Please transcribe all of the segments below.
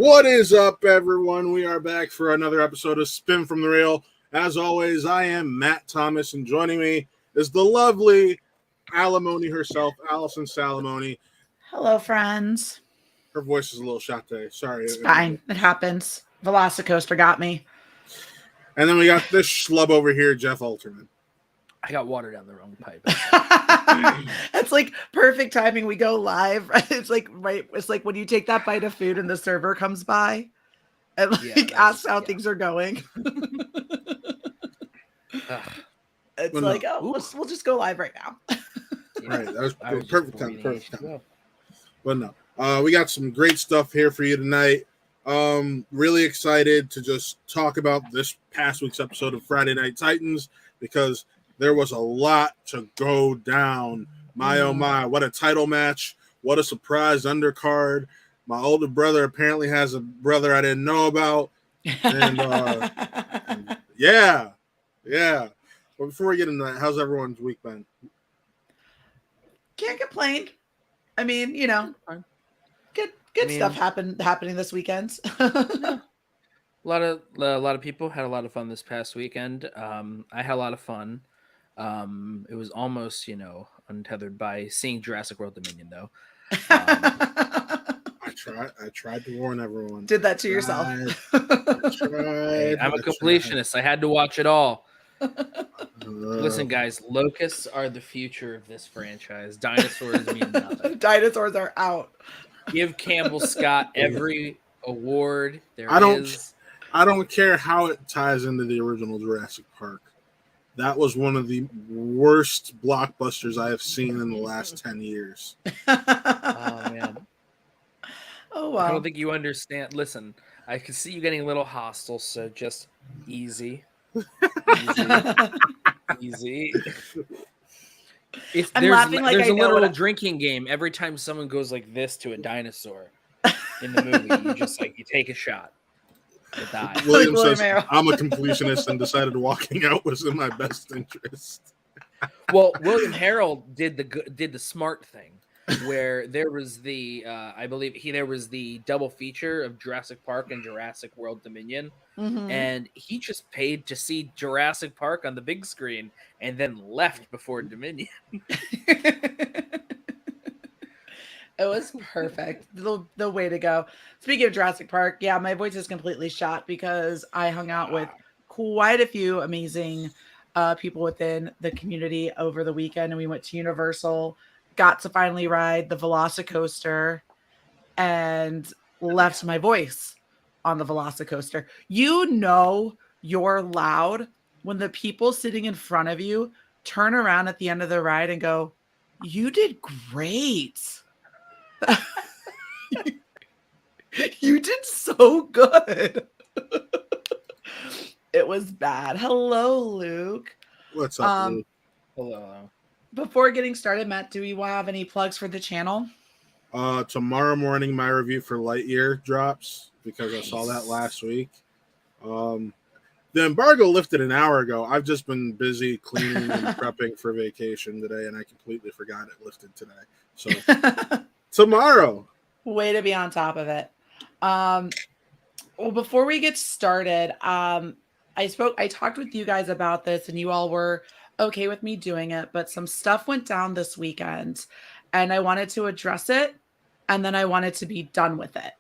What is up, everyone? We are back for another episode of Spin from the Rail. As always, I am Matt Thomas, and joining me is the lovely Alimony herself, Allison Salamoni. Hello, friends. Her voice is a little shot today. Sorry. It's fine. It happens. Velocicoaster got me. And then we got this schlub over here, Jeff Alterman. I got water down the wrong pipe. It's like perfect timing. We go live. It's like right. It's like when you take that bite of food and the server comes by and asks how things are going. It's like, we'll just go live right now. Right, that was perfect time. Perfect time. But no, we got some great stuff here for you tonight. Really excited to just talk about this past week's episode of Friday Night Titans because there was a lot to go down. My oh my, what a title match. What a surprise undercard. My older brother apparently has a brother I didn't know about. And yeah. But before we get into that, how's everyone's week been? Can't complain. I mean, you know, good stuff happening this weekend. A lot of people had a lot of fun this past weekend. I had a lot of fun. It was almost, untethered by seeing Jurassic World Dominion, though. I tried to warn everyone. Did that to yourself. I'm a completionist. I had to watch it all. Listen, guys, locusts are the future of this franchise. Dinosaurs mean nothing. Dinosaurs are out. Give Campbell Scott every award there is. I don't care how it ties into the original Jurassic Park. That was one of the worst blockbusters I have seen in the last 10 years. Oh, man. Oh, wow. I don't think you understand. Listen, I can see you getting a little hostile, so just easy. Easy. There's a literal drinking game every time someone goes like this to a dinosaur in the movie. You take a shot. William says, I'm a completionist and decided walking out was in my best interest. Well, William Harold did the smart thing where there was the I believe there was the double feature of Jurassic Park and Jurassic World Dominion. Mm-hmm. And he just paid to see Jurassic Park on the big screen and then left before Dominion. It was perfect. The way to go. Speaking of Jurassic Park, yeah, my voice is completely shot because I hung out with quite a few amazing people within the community over the weekend. And we went to Universal, got to finally ride the Velocicoaster, and left my voice on the Velocicoaster. You know you're loud when the people sitting in front of you turn around at the end of the ride and go, "You did great." You did so good. It was bad. Hello, Luke. What's up, Luke? Hello. Before getting started, Matt, do we have any plugs for the channel? Tomorrow morning, my review for Lightyear drops because I saw that last week. The embargo lifted an hour ago. I've just been busy cleaning and prepping for vacation today, and I completely forgot it lifted today. So tomorrow. Way to be on top of it. Well, before we get started, I talked with you guys about this, and you all were okay with me doing it, but some stuff went down this weekend, and I wanted to address it, and then I wanted to be done with it.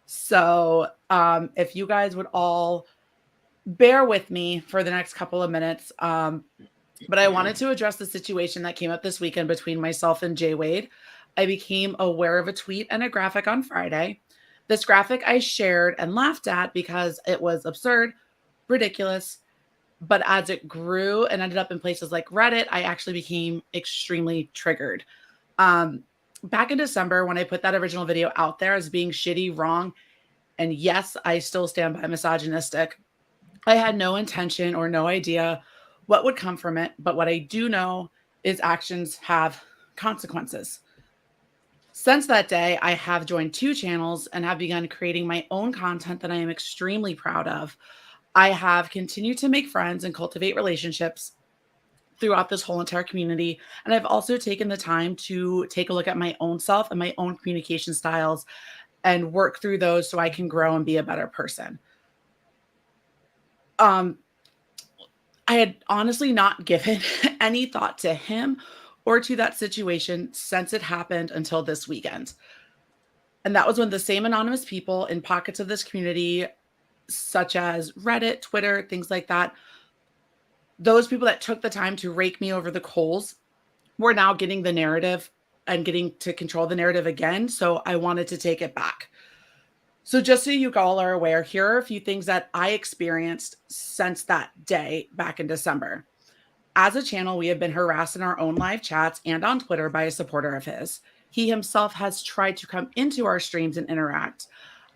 So if you guys would all bear with me for the next couple of minutes, but I wanted to address the situation that came up this weekend between myself and Jay Wade. I became aware of a tweet and a graphic on Friday. This graphic I shared and laughed at because it was absurd, ridiculous, but as it grew and ended up in places like Reddit, I actually became extremely triggered. Back in December, when I put that original video out there as being shitty, wrong, and yes, I still stand by misogynistic, I had no intention or no idea what would come from it, but what I do know is actions have consequences. Since that day, I have joined 2 channels and have begun creating my own content that I am extremely proud of. I have continued to make friends and cultivate relationships throughout this whole entire community. And I've also taken the time to take a look at my own self and my own communication styles and work through those so I can grow and be a better person. I had honestly not given any thought to him or to that situation since it happened until this weekend. And that was when the same anonymous people in pockets of this community, such as Reddit, Twitter, things like that, those people that took the time to rake me over the coals were now getting the narrative and getting to control the narrative again. So I wanted to take it back. So just so you all are aware, here are a few things that I experienced since that day back in December. As a channel, we have been harassed in our own live chats and on Twitter by a supporter of his. He himself has tried to come into our streams and interact.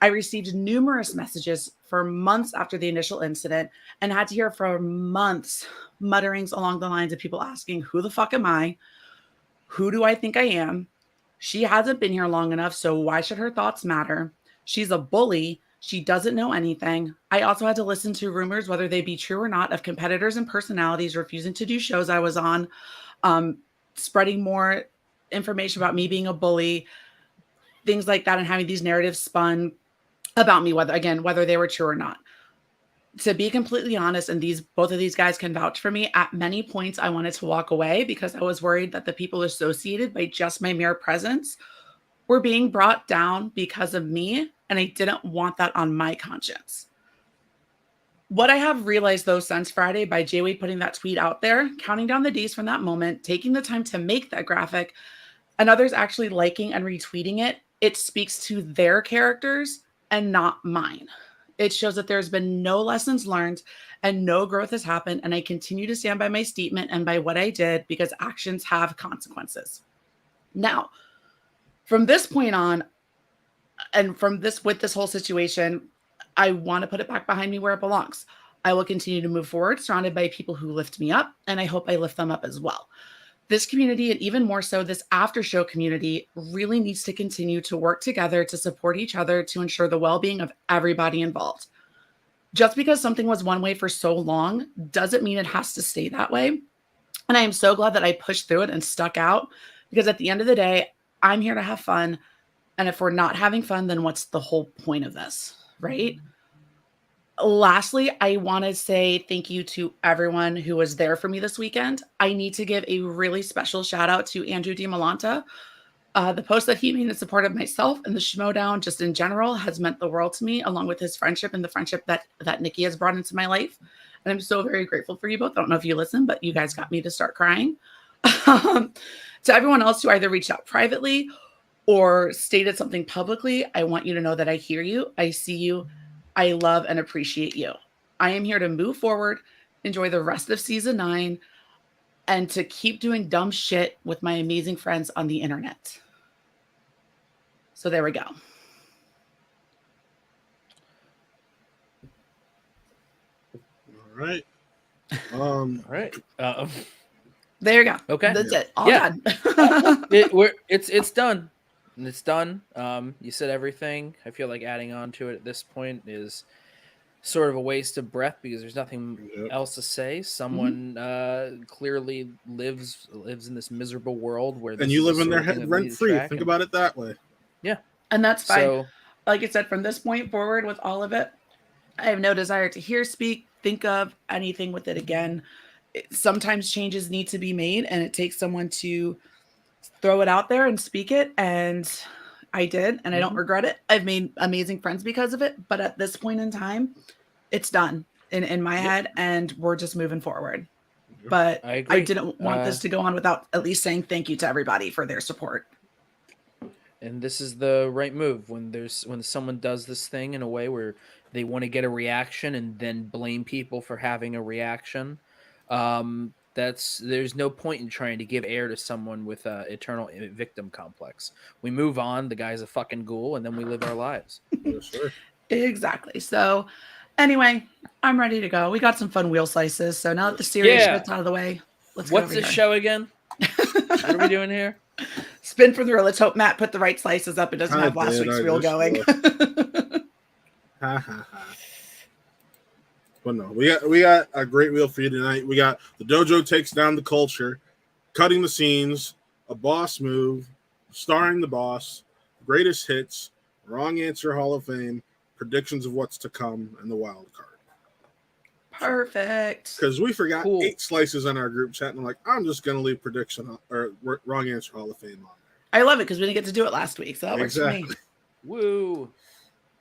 I received numerous messages for months after the initial incident and had to hear for months mutterings along the lines of people asking, who the fuck am I? Who do I think I am? She hasn't been here long enough, so why should her thoughts matter? She's a bully. She doesn't know anything. I also had to listen to rumors, whether they be true or not, of competitors and personalities refusing to do shows I was on, spreading more information about me being a bully, things like that, and having these narratives spun about me, whether they were true or not. To be completely honest, and both of these guys can vouch for me, at many points I wanted to walk away because I was worried that the people associated by just my mere presence were being brought down because of me, and I didn't want that on my conscience. What I have realized, though, since Friday, by Jay Wade putting that tweet out there, counting down the days from that moment, taking the time to make that graphic, and others actually liking and retweeting it, it speaks to their characters and not mine. It shows that there's been no lessons learned and no growth has happened, and I continue to stand by my statement and by what I did because actions have consequences. Now, from this point on, and with this whole situation, I want to put it back behind me where it belongs. I will continue to move forward, surrounded by people who lift me up, and I hope I lift them up as well. This community, and even more so this after show community, really needs to continue to work together to support each other to ensure the well-being of everybody involved. Just because something was one way for so long doesn't mean it has to stay that way. And I am so glad that I pushed through it and stuck out, because at the end of the day, I'm here to have fun. And if we're not having fun, then what's the whole point of this, right? Lastly, I want to say thank you to everyone who was there for me this weekend. I need to give a really special shout out to Andrew DiMolanta. The post that he made in support of myself and the Schmodown just in general has meant the world to me, along with his friendship and the friendship that Nikki has brought into my life. And I'm so very grateful for you both. I don't know if you listen, but you guys got me to start crying. To everyone else who either reached out privately or stated something publicly, I want you to know that I hear you, I see you, I love and appreciate you. I am here to move forward, enjoy the rest of season 9, and to keep doing dumb shit with my amazing friends on the internet. So there we go. All right. All right. There you go. Okay. That's it. All done. It's done. And it's done. You said everything. I feel like adding on to it at this point is sort of a waste of breath because there's nothing else to say. Someone clearly lives in this miserable world where and you live in their head rent free. Think about it that way. Yeah, and that's fine. So, like I said, from this point forward, with all of it, I have no desire to hear, speak, think of anything with it again. Sometimes changes need to be made, and it takes someone to throw it out there and speak it. And I did, and I don't regret it. I've made amazing friends because of it. But at this point in time, it's done in my head, and we're just moving forward. But I didn't want this to go on without at least saying thank you to everybody for their support. And this is the right move when someone does this thing in a way where they want to get a reaction and then blame people for having a reaction. There's no point in trying to give air to someone with a eternal victim complex. We move on. The guy's a fucking ghoul, and then we live our lives. Yes, sir. Exactly. So anyway, I'm ready to go. We got some fun wheel slices. So now that the serious shit's out of the way, let's go. What's this show again? What are we doing here? Spin for the room. Let's hope Matt put the right slices up. It doesn't have last week's wheel going. But no, we got a great wheel for you tonight. We got the Dojo takes down the culture, cutting the scenes, a boss move, starring the boss, greatest hits, Wrong Answer Hall of Fame, predictions of what's to come, and the wild card. Perfect. Because we forgot 8 slices on our group chat, and I'm like, I'm just going to leave prediction or Wrong Answer Hall of Fame on there. I love it because we didn't get to do it last week, so that works for me. Woo!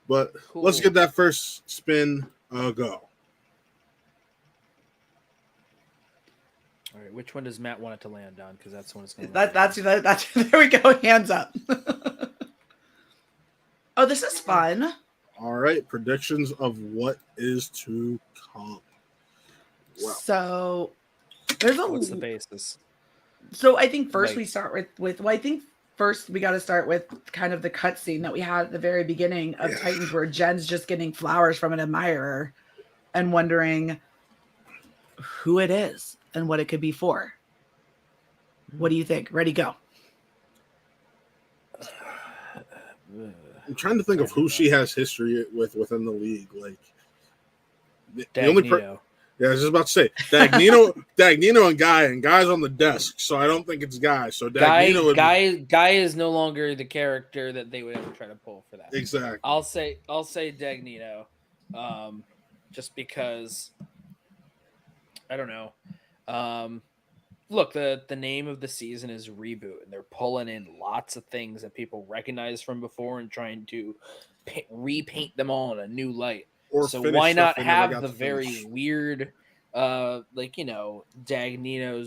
But let's get that first spin go. All right, which one does Matt want it to land on? Because that's the one it's going to. That's there we go. Hands up. Oh, this is fun. All right, predictions of what is to come. Wow. So there's what's the basis? So I think first we start with well, I think first we got to start with kind of the cutscene that we had at the very beginning of Titans, where Jen's just getting flowers from an admirer and wondering who it is and what it could be for. What do you think? Ready, go. I'm trying to think of who she has history with within the league. Like the only I was just about to say Dagnino and Guy's on the desk, so I don't think it's Guy. So Dagnino Guy is no longer the character that they would ever try to pull for that. Exactly. I'll say Dagnino, just because I don't know. Look, the name of the season is Reboot, and they're pulling in lots of things that people recognize from before and trying to repaint them all in a new light. So why not have the very weird, Dagnino's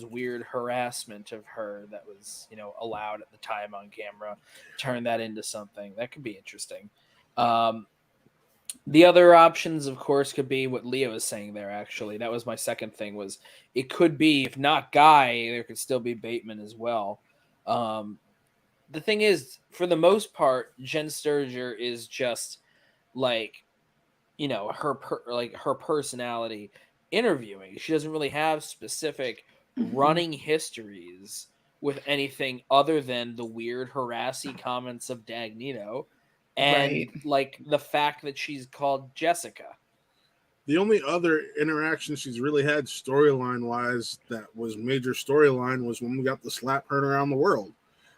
weird harassment of her that was, allowed at the time on camera, turn that into something that could be interesting. The other options, of course, could be what Leo was saying there, actually. That was my second thing, was it could be, if not Guy, there could still be Bateman as well. The thing is, for the most part, Jen Sturger is just her personality interviewing. She doesn't really have specific running histories with anything other than the weird harassy comments of Dagnino. And the fact that she's called Jessica. The only other interaction she's really had storyline wise that was major storyline was when we got the slap heard around the world,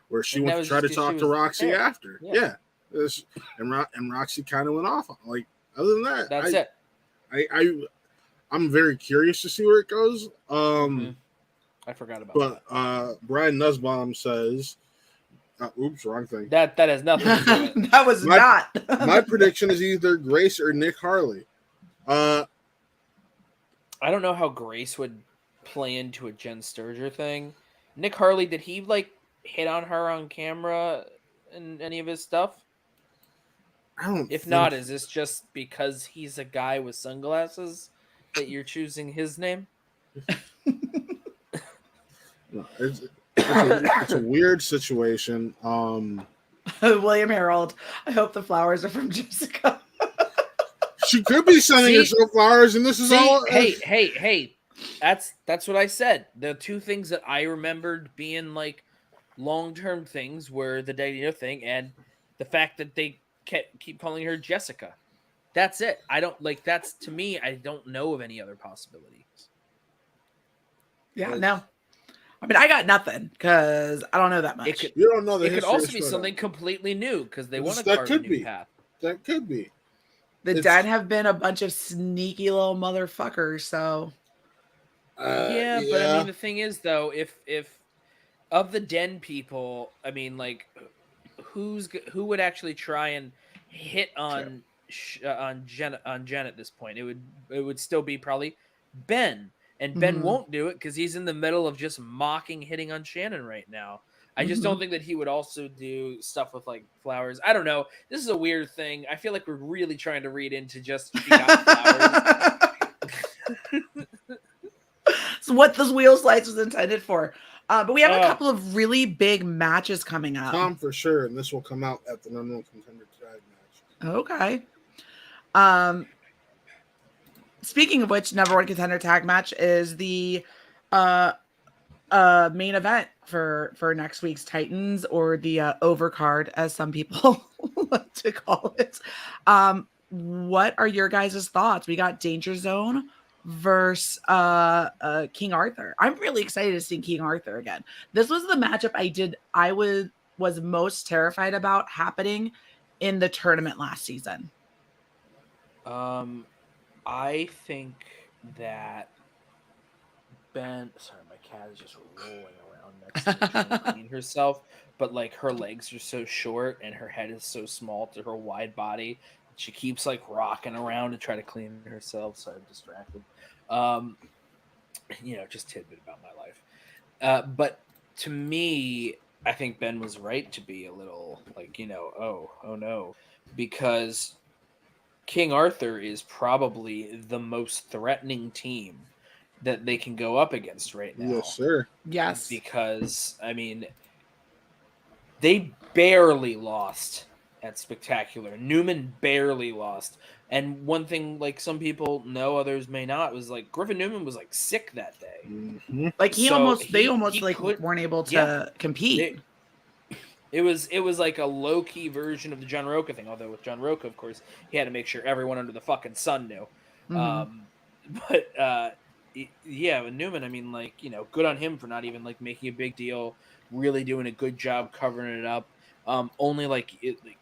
where she went to try to talk to Roxy after. Yeah. And Roxy kind of went off. Like, other than that, that's it. I'm very curious to see where it goes. I forgot about that. But Brian Nussbaum says, oops, wrong thing. That has nothing to do with it. That was not. My prediction is either Grace or Nick Harley. I don't know how Grace would play into a Jen Sturger thing. Nick Harley, did he hit on her on camera in any of his stuff? If not, is this just because he's a guy with sunglasses that you're choosing his name? No, it's a weird situation. William Harold, I hope the flowers are from Jessica. She could be sending herself flowers, and this is all. Hey! That's what I said. The two things that I remembered being long-term things were the Dagnino thing and the fact that they keep calling her Jessica. That's it. I don't that's, to me, I don't know of any other possibilities. Yeah, no. I mean, I got nothing because I don't know that much. You don't know the It could also be something completely new because they want to carve a new path. That could be. The Den have been a bunch of sneaky little motherfuckers, so. Yeah, but I mean, the thing is, though, if of the Den people, I mean, who would actually try and hit on Jen at this point? It would still be probably Ben. And Ben won't do it because he's in the middle of just hitting on Shannon right now. I just don't think that he would also do stuff with flowers. I don't know. This is a weird thing. I feel like we're really trying to read into just she got flowers. It's what this wheel slice was intended for. But we have a couple of really big matches coming up. Tom for sure, and this will come out at the number one contender tag match. Okay. Speaking of which, number one contender tag match is the main event for next week's Titans, or the overcard, as some people like to call it. What are your guys' thoughts? We got Danger Zone versus King Arthur. I'm really excited to see King Arthur again. This was the matchup I was most terrified about happening in the tournament last season? I think that sorry, my cat is just rolling around next to me trying to clean herself, but like her legs are so short and her head is so small to her wide body. She keeps like rocking around to try to clean herself, so I'm distracted. Um, just tidbit about my life. But to me, I think Ben was right to be a little like, oh no, because King Arthur is probably the most threatening team that they can go up against right Yes, now. sir. Yes. Because, I mean, they barely lost at Spectacular. Newman barely lost. And one thing, like, some people know, others may not, was like Griffin Newman was like sick that day. Mm-hmm. Like they almost he like could, weren't able yeah, to compete. it was like a low key version of the John Roca thing. Although with John Roca, of course, he had to make sure everyone under the fucking sun knew. Mhm. But yeah, with Newman, I mean, like, good on him for not even like making a big deal, really doing a good job covering it up. Only like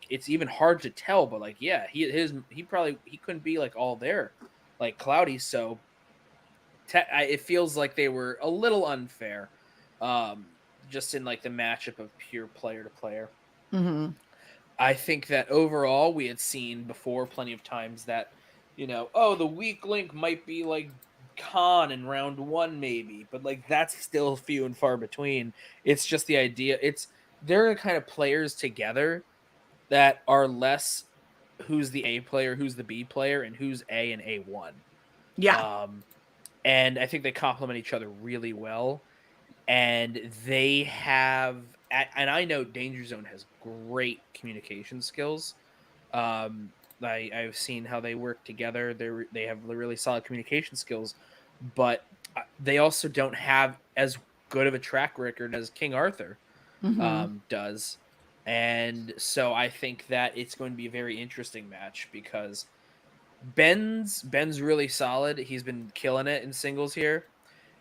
it's even hard to tell, but like, yeah, he couldn't be like all there, like Cloudy. So it feels like they were a little unfair, um, just in like the matchup of pure player to player. Mhm. I think that overall we had seen before plenty of times that, oh, the weak link might be like Khan in round one, maybe, but like that's still few and far between. It's just the idea. They're kind of players together that are less who's the A player, who's the B player, and who's A and A1. Yeah. And I think they complement each other really well. And they have, and I know Danger Zone has great communication skills. I've seen how they work together. They have really solid communication skills, but they also don't have as good of a track record as King Arthur Mhm. does. And so I think that it's going to be a very interesting match because Ben's really solid. He's been killing it in singles here.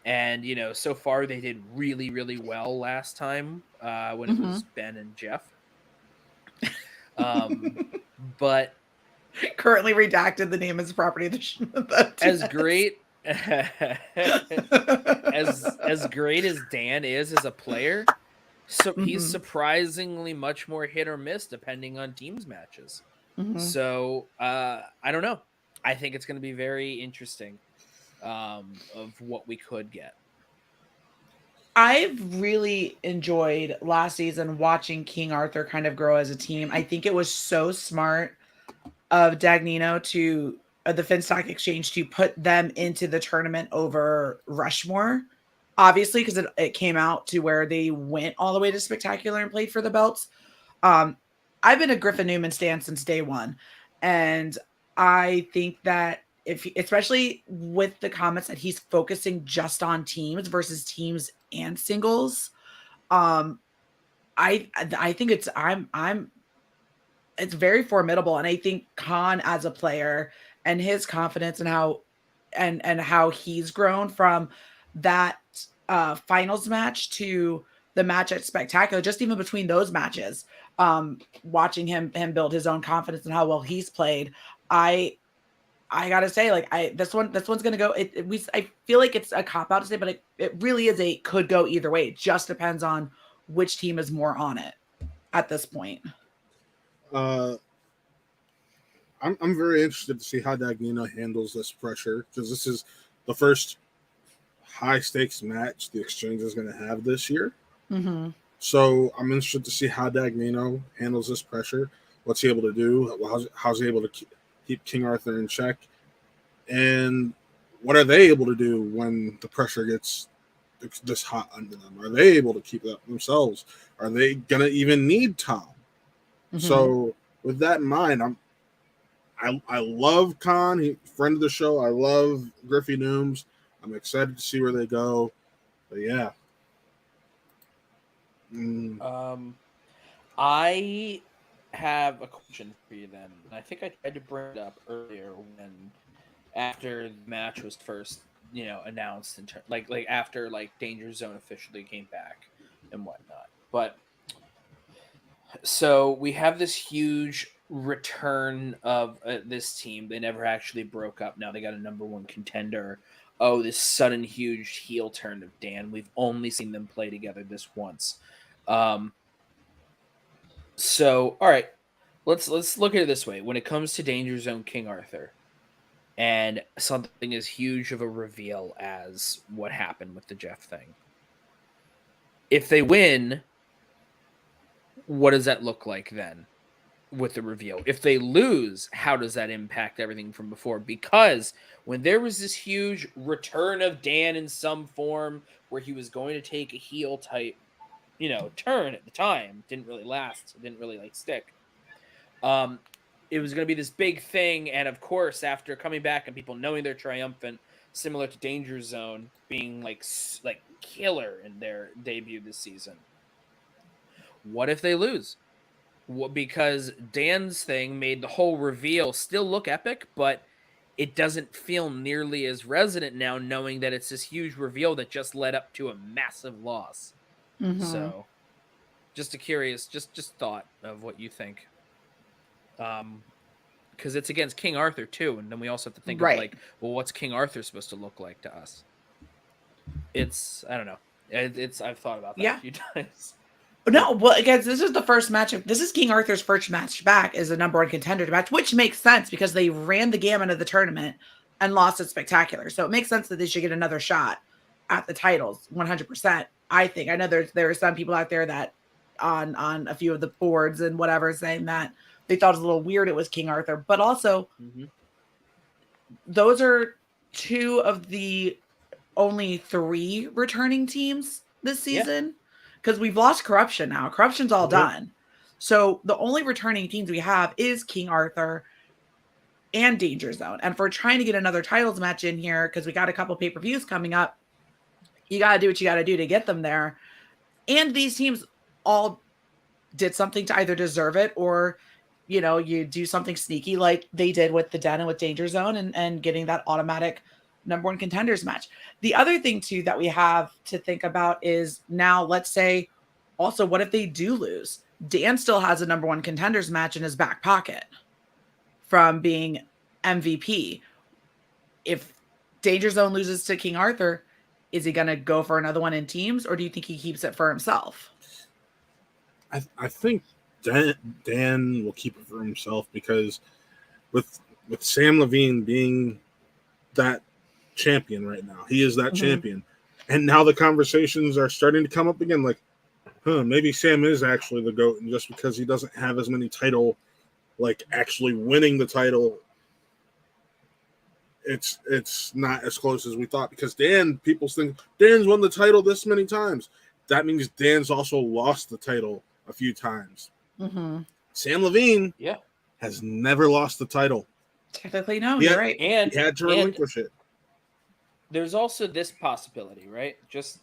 And so far they did really, really well last time when it was Mhm. Ben and Jeff. But Currently redacted the name as property of the as DS. great as great as Dan is as a player, so he's Mhm. surprisingly much more hit or miss depending on teams matches. Mhm. So I don't know. I think it's going to be very interesting of what we could get. I've really enjoyed last season watching King Arthur kind of grow as a team. I think it was so smart of Dagnino to the Finstock Exchange to put them into the tournament over Rushmore. Obviously, because it came out to where they went all the way to Spectacular and played for the belts. Um, I've been a Griffin Newman stan since day one, and I think that especially with the comments that he's focusing just on teams versus teams and singles, um, I think it's very formidable, and I think Khan as a player and his confidence and how he's grown from that finals match to the match at Spectacular, just even between those matches, watching him build his own confidence and how well he's played. I gotta say, like, this one's gonna go. I feel like it's a cop out to say, but it really is a could go either way. It just depends on which team is more on it at this point. Uh, I'm very interested to see how Dagnino handles this pressure because this is the first high stakes match the Exchange is going to have this year. Mm-hmm. So I'm interested to see how Dagnino handles this pressure. What's he able to do? How's he able to keep King Arthur in check? And what are they able to do when the pressure gets this hot under them? Are they able to keep that themselves? Are they gonna even need Tom? Mm-hmm. So with that in mind, I love Khan, friend of the show. I love Griffey Nooms. I'm excited to see where they go. But yeah. I have a question for you then. I think I tried to bring it up earlier when after the match was first, announced like after like Danger Zone officially came back and whatnot. But so we have this huge return of this team. They never actually broke up. Now they got a number one contender. Oh, this sudden huge heel turn of Dan. We've only seen them play together this once. So, all right, let's look at it this way. When it comes to Danger Zone King Arthur, and something as huge of a reveal as what happened with the Jeff thing, if they win, what does that look like then with the reveal? If they lose, how does that impact everything from before? Because when there was this huge return of Dan in some form where he was going to take a heel type, turn at the time, didn't really last, didn't really stick. It was going to be this big thing, and of course, after coming back and people knowing they're triumphant, similar to Danger Zone being like killer in their debut this season. What if they lose? Because Dan's thing made the whole reveal still look epic, but it doesn't feel nearly as resonant now, knowing that it's this huge reveal that just led up to a massive loss. Mm-hmm. So, just a curious, just thought of what you think. Because it's against King Arthur too, and then we also have to think of well, what's King Arthur supposed to look like to us? I don't know. I've thought about that a few times. No, well, again, this is the first match. This is King Arthur's first match back as a number one contender match, which makes sense because they ran the gamut of the tournament and lost it spectacular. So it makes sense that they should get another shot at the titles, 100%. I think. I know there are some people out there that on a few of the boards and whatever saying that they thought it was a little weird it was King Arthur, but also those are two of the only 3 returning teams this season because we've lost Corruption now. Corruption's all done. So the only returning teams we have is King Arthur and Danger Zone. And for trying to get another titles match in here, because we got a couple pay-per-views coming up, you got to do what you got to do to get them there. And these teams all did something to either deserve it or you do something sneaky like they did with the Den and with Danger Zone and getting that automatic number one contenders match. The other thing too that we have to think about is now, let's say also, what if they do lose? Dan still has a number one contenders match in his back pocket from being MVP. If Danger Zone loses to King Arthur, is he going to go for another one in teams, or do you think he keeps it for himself? I think Dan will keep it for himself because with Sam Levine being that champion right now, he is that champion, and now the conversations are starting to come up again. Like, maybe Sam is actually the GOAT, and just because he doesn't have as many title, actually winning the title, it's not as close as we thought. Because people think Dan's won the title this many times. That means Dan's also lost the title a few times. Sam Levine has never lost the title. Technically, no, you're right. And he had to relinquish it. There's also this possibility, right? Just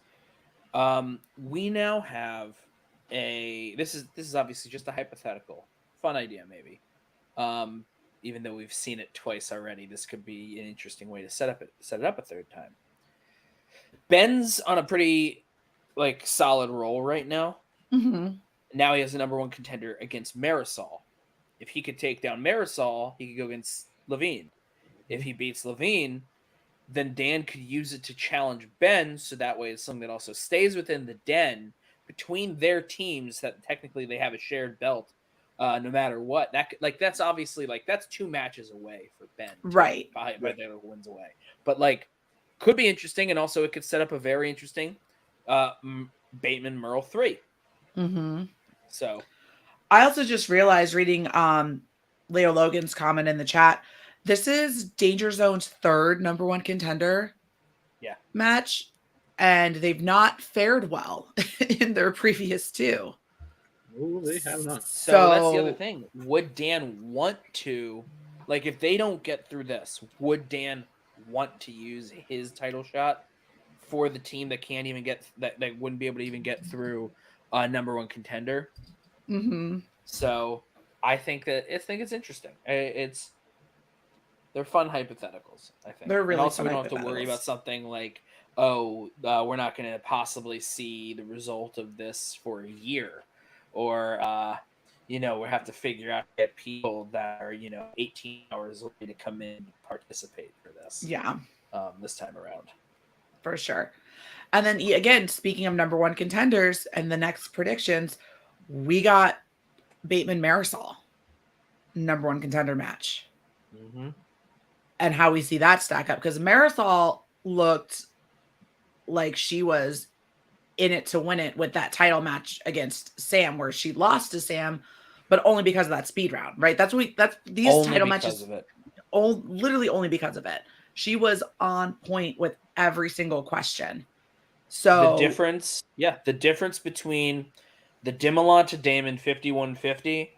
we now have this is obviously just a hypothetical, fun idea maybe. Even though we've seen it twice already, this could be an interesting way to set it up a third time. Ben's on a pretty solid roll right now. Now he has the number one contender against Marisol. If he could take down Marisol, he could go against Levine. If he beats Levine, then Dan could use it to challenge Ben, so that way it's something that also stays within the Den between their teams that technically they have a shared belt, no matter what. That's obviously that's 2 matches away for Ben, right? By the other wins away, but could be interesting, and also it could set up a very interesting Bateman Merle 3. So, I also just realized reading Leo Logan's comment in the chat, this is Danger Zone's 3rd number one contender match, and they've not fared well in their previous 2. Oh, they have not. So that's the other thing. Would Dan want to, if they don't get through this, would Dan want to use his title shot for the team that can't even that wouldn't be able to even get through number one contender? So I think it's interesting. They're fun hypotheticals, I think. They're really and also fun. We don't have to worry about something we're not going to possibly see the result of this for a year, or we have to figure out to get people that are 18 hours away to come in and participate for this. Yeah, this time around, for sure. And then again, speaking of number one contenders and the next predictions, we got Bateman Marisol number one contender match. Mm-hmm. And how we see that stack up, because Marisol looked like she was in it to win it with that title match against Sam, where she lost to Sam, but only because of that speed round, right? That's these only title matches, literally only because of it. She was on point with every single question. So the difference between the Dimmelon to Damon 5150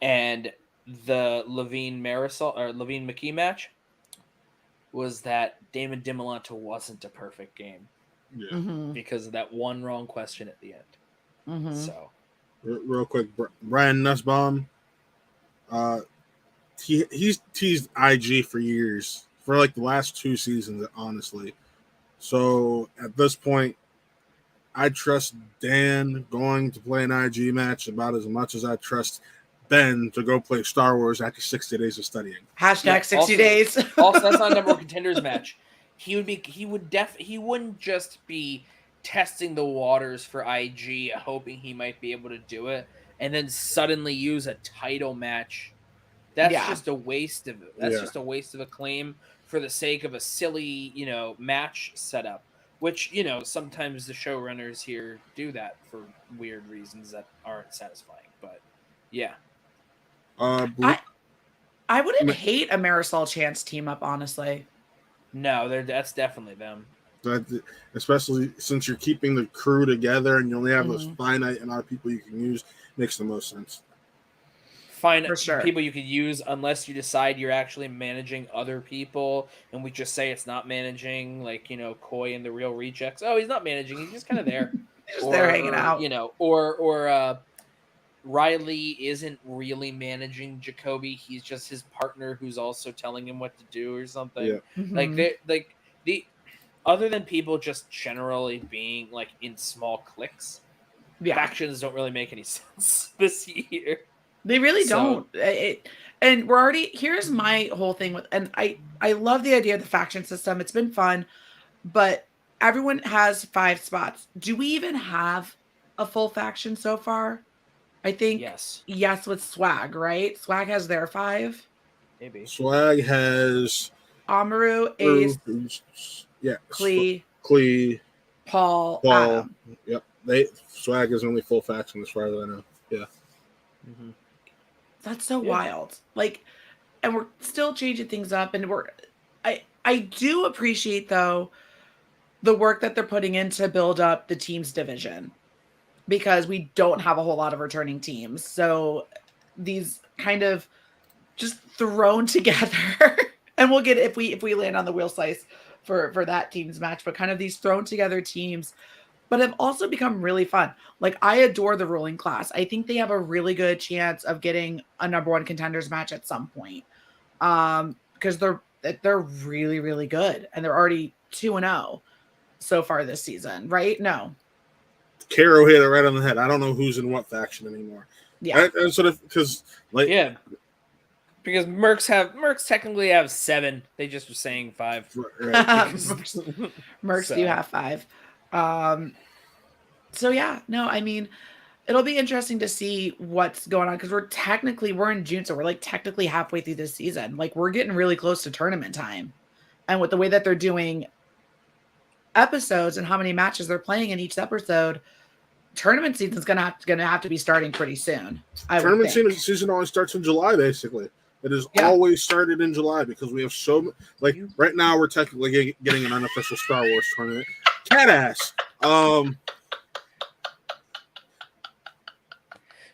and the Levine Marisol or Levine McKee match was that Damon Dimmelon wasn't a perfect game. Yeah. Mm-hmm. Because of that one wrong question at the end. Mm-hmm. So, real quick, Brian Nussbaum, he's teased IG for years, for like the last 2 seasons, honestly. So at this point, I trust Dan going to play an IG match about as much as I trust Ben to go play Star Wars after 60 days of studying. Hashtag 60 days. Also, that's not a number one contenders match. He wouldn't just be testing the waters for IG, hoping he might be able to do it, and then suddenly use a title match. That's just a waste of it. That's just a waste of a claim for the sake of a silly, match setup. Which, sometimes the showrunners here do that for weird reasons that aren't satisfying. But yeah. I wouldn't hate a Marisol Chance team up, honestly. No, that's definitely them. Especially since you're keeping the crew together and you only have those finite amount of people you can use, makes the most sense. People you could use unless you decide you're actually managing other people, and we just say it's not managing, like Coy and the Real Rejects. Oh, he's not managing; he's just kind of there, they're hanging out. Or Riley isn't really managing Jacoby; he's just his partner who's also telling him what to do or something. Yeah. Mm-hmm. Other than people just generally being like in small cliques, factions don't really make any sense this year. They really don't. And we're already, here's my whole thing with, and I love the idea of the faction system. It's been fun, but everyone has 5 spots. Do we even have a full faction so far? I think yes with Swag, right? Swag has their 5. Maybe. Swag has Amaru, Ace, Klee, Paul, Adam. Yep. Swag is only full faction as far as I know. Yeah. Mm-hmm. That's so wild. Like, and we're still changing things up, and I do appreciate though the work that they're putting in to build up the teams division, because we don't have a whole lot of returning teams. So these kind of just thrown together, and we'll get if we land on the wheel slice for that teams match, but kind of these thrown together teams, but have also become really fun. Like, I adore the ruling class. I think they have a really good chance of getting a number one contenders match at some point, because they're really, really good, and they're already 2-0 so far this season, right? No, Caro hit it right on the head. I don't know who's in what faction anymore. Yeah, and sort of because because Mercs technically have 7. They just were saying 5. Right. Mercs do have 5. So yeah, no, I mean, it'll be interesting to see what's going on, because we're in June, so we're like technically halfway through this season. Like, we're getting really close to tournament time, and with the way that they're doing episodes and how many matches they're playing in each episode, tournament season's gonna have to be starting pretty soon. Tournament season always starts in July, basically. It has always started in July, because we have right now we're technically getting an unofficial Star Wars tournament. Cat ass.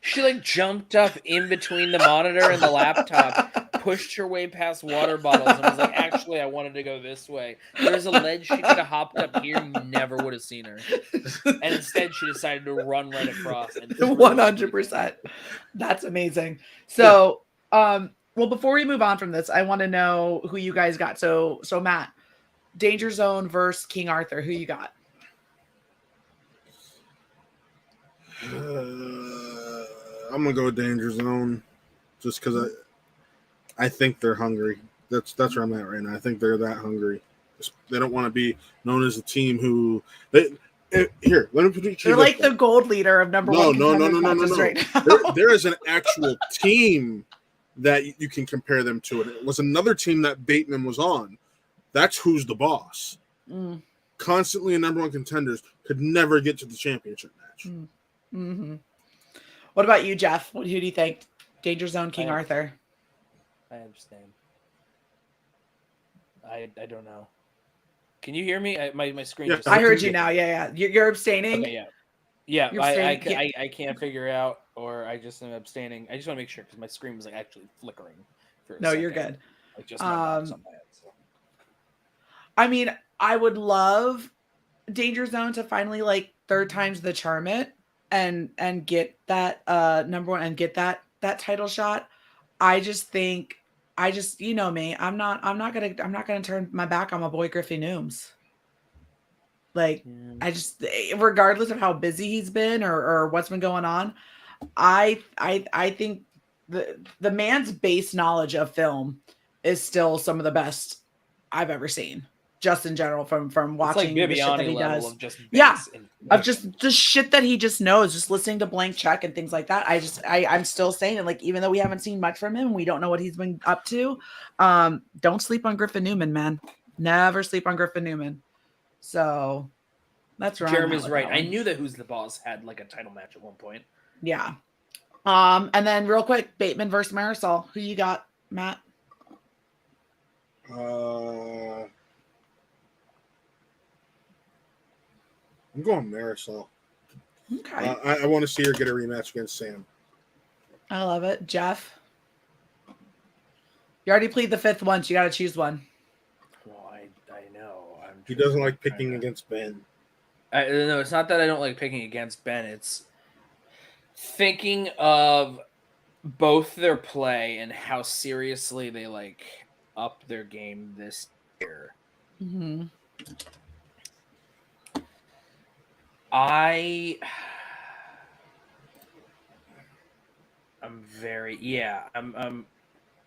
She jumped up in between the monitor and the laptop, pushed her way past water bottles, and was like, actually, I wanted to go this way. There's a ledge she could have hopped up here, and you never would have seen her. And instead, she decided to run right across. 100%. That's amazing. So, well, before we move on from this, I want to know who you guys got. So Matt, Danger Zone versus King Arthur. Who you got? I'm gonna go with Danger Zone, just because I think they're hungry. That's where I'm at right now. I think they're that hungry. They don't want to be known as a team who here. Let me put it. They're like the gold leader of number one contenders matches right now. There is an actual team that you can compare them to, and it was another team that Bateman was on. That's who's the boss. Constantly a number one contenders, could never get to the championship match. Mm-hmm. What about you, Jeff? Who do you think? Danger Zone, King Arthur. I abstain. I don't know. Can you hear me? My screen. Yes, I heard you now. Yeah. You're abstaining. Okay, yeah. I can't figure out, or I just am abstaining. I just want to make sure because my screen was like actually flickering. No, you're good. Like just my head, so. I mean, I would love Danger Zone to finally like third time's the charm it and get that number one and get that title shot. I just think you know me. I'm not gonna turn my back on my boy Griffey Nooms. Like I just, regardless of how busy he's been or what's been going on, I think the man's base knowledge of film is still some of the best I've ever seen. Just in general, from watching the shit that he does, of just the shit that he just knows, just listening to Blank Check and things like that. I'm still saying it. Like even though we haven't seen much from him, we don't know what he's been up to. Don't sleep on Griffin Newman, man. Never sleep on Griffin Newman. So that's right. Jeremy's right. I knew that Who's the Boss had like a title match at one point. Yeah. And then real quick, Bateman versus Marisol. Who you got, Matt? I'm going Marisol. Okay. I want to see her get a rematch against Sam. I love it. Jeff? You already played the fifth once. You got to choose one. Well, I know. He doesn't like picking against Ben. No, it's not that I don't like picking against Ben. It's thinking of both their play and how seriously they like up their game this year. Mm-hmm. I'm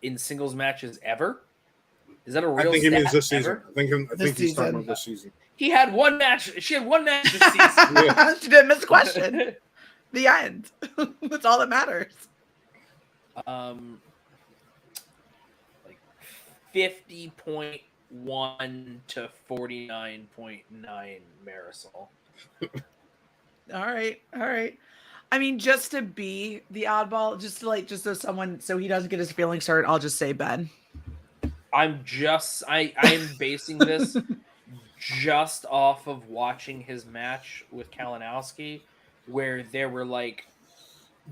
in singles matches ever. Is that a real? I think he means this season. I think he's talking about this season. He had one match. She had one match this season. She didn't miss a question. The end. That's all that matters. Like 50.1 to 49.9 Marisol. All right. I mean, just to be the oddball, just so someone, so he doesn't get his feelings hurt, I'll just say Ben. I'm basing this just off of watching his match with Kalinowski, where there were like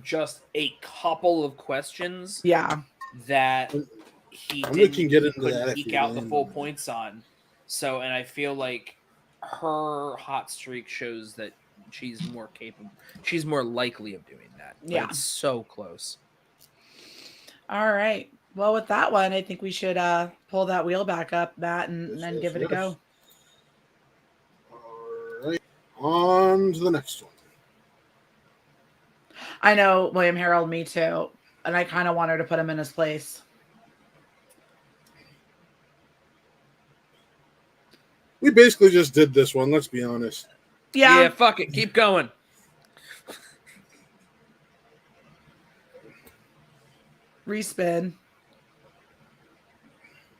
just a couple of questions. Yeah. That he couldn't eke out the full points on. So, and I feel like her hot streak shows that she's more capable. She's more likely of doing that. Yeah. It's so close. All right. Well, with that one, I think we should pull that wheel back up, Matt, and then give it a go. All right. On to the next one. I know, William Harold, me too. And I kind of want her to put him in his place. We basically just did this one, let's be honest. Yeah, fuck it. Keep going. Respin.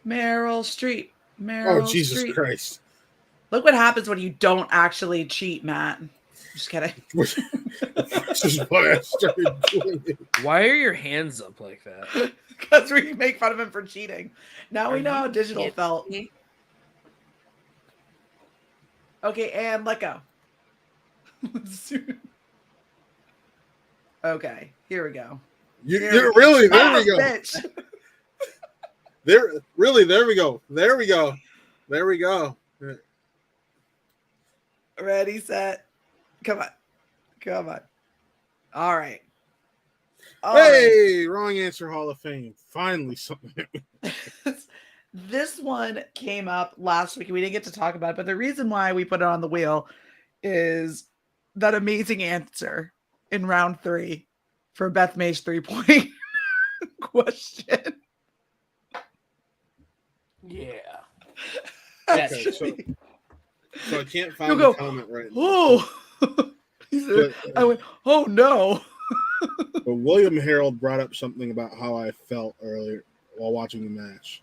Meryl Streep. Meryl Jesus Streep. Christ. Look what happens when you don't actually cheat, Matt. Just kidding. This is what I started doing. Why are your hands up like that? Because we make fun of him for cheating. Now we know how digital felt. Okay, and let go. Okay, here we go. You're really, there we go. Bitch. There we go. There we go. Ready, set. Come on. All right. Hey, wrong answer, Hall of Fame. Finally, something. This one came up last week. We didn't get to talk about it, but the reason why we put it on the wheel is that amazing answer in round 3 for Beth May's 3-point question. Yeah. Okay, so I can't find You'll the go, comment right now. Oh, I went, oh no. But William Harold brought up something about how I felt earlier while watching the match.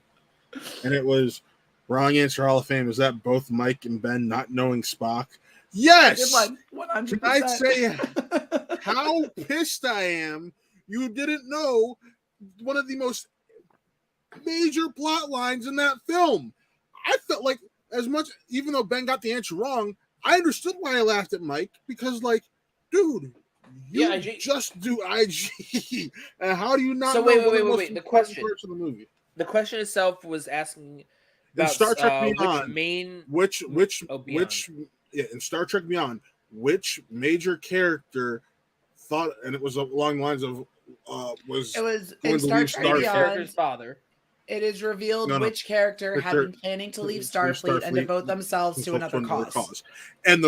And it was wrong answer Hall of Fame. Is that both Mike and Ben not knowing Spock? Yes! Good one. 100%. Can I say how pissed I am you didn't know one of the most major plot lines in that film? I felt like, as much, even though Ben got the answer wrong, I understood why I laughed at Mike, because, like, dude, you just do IG. And how do you not know one of the most important parts of the movie? The question itself was asking about Star Trek Beyond, in Star Trek Beyond, which major character thought, and it was along the lines of was in Star Trek Beyond, father. It is revealed which character had been planning to leave Starfleet and devote themselves to another cause. And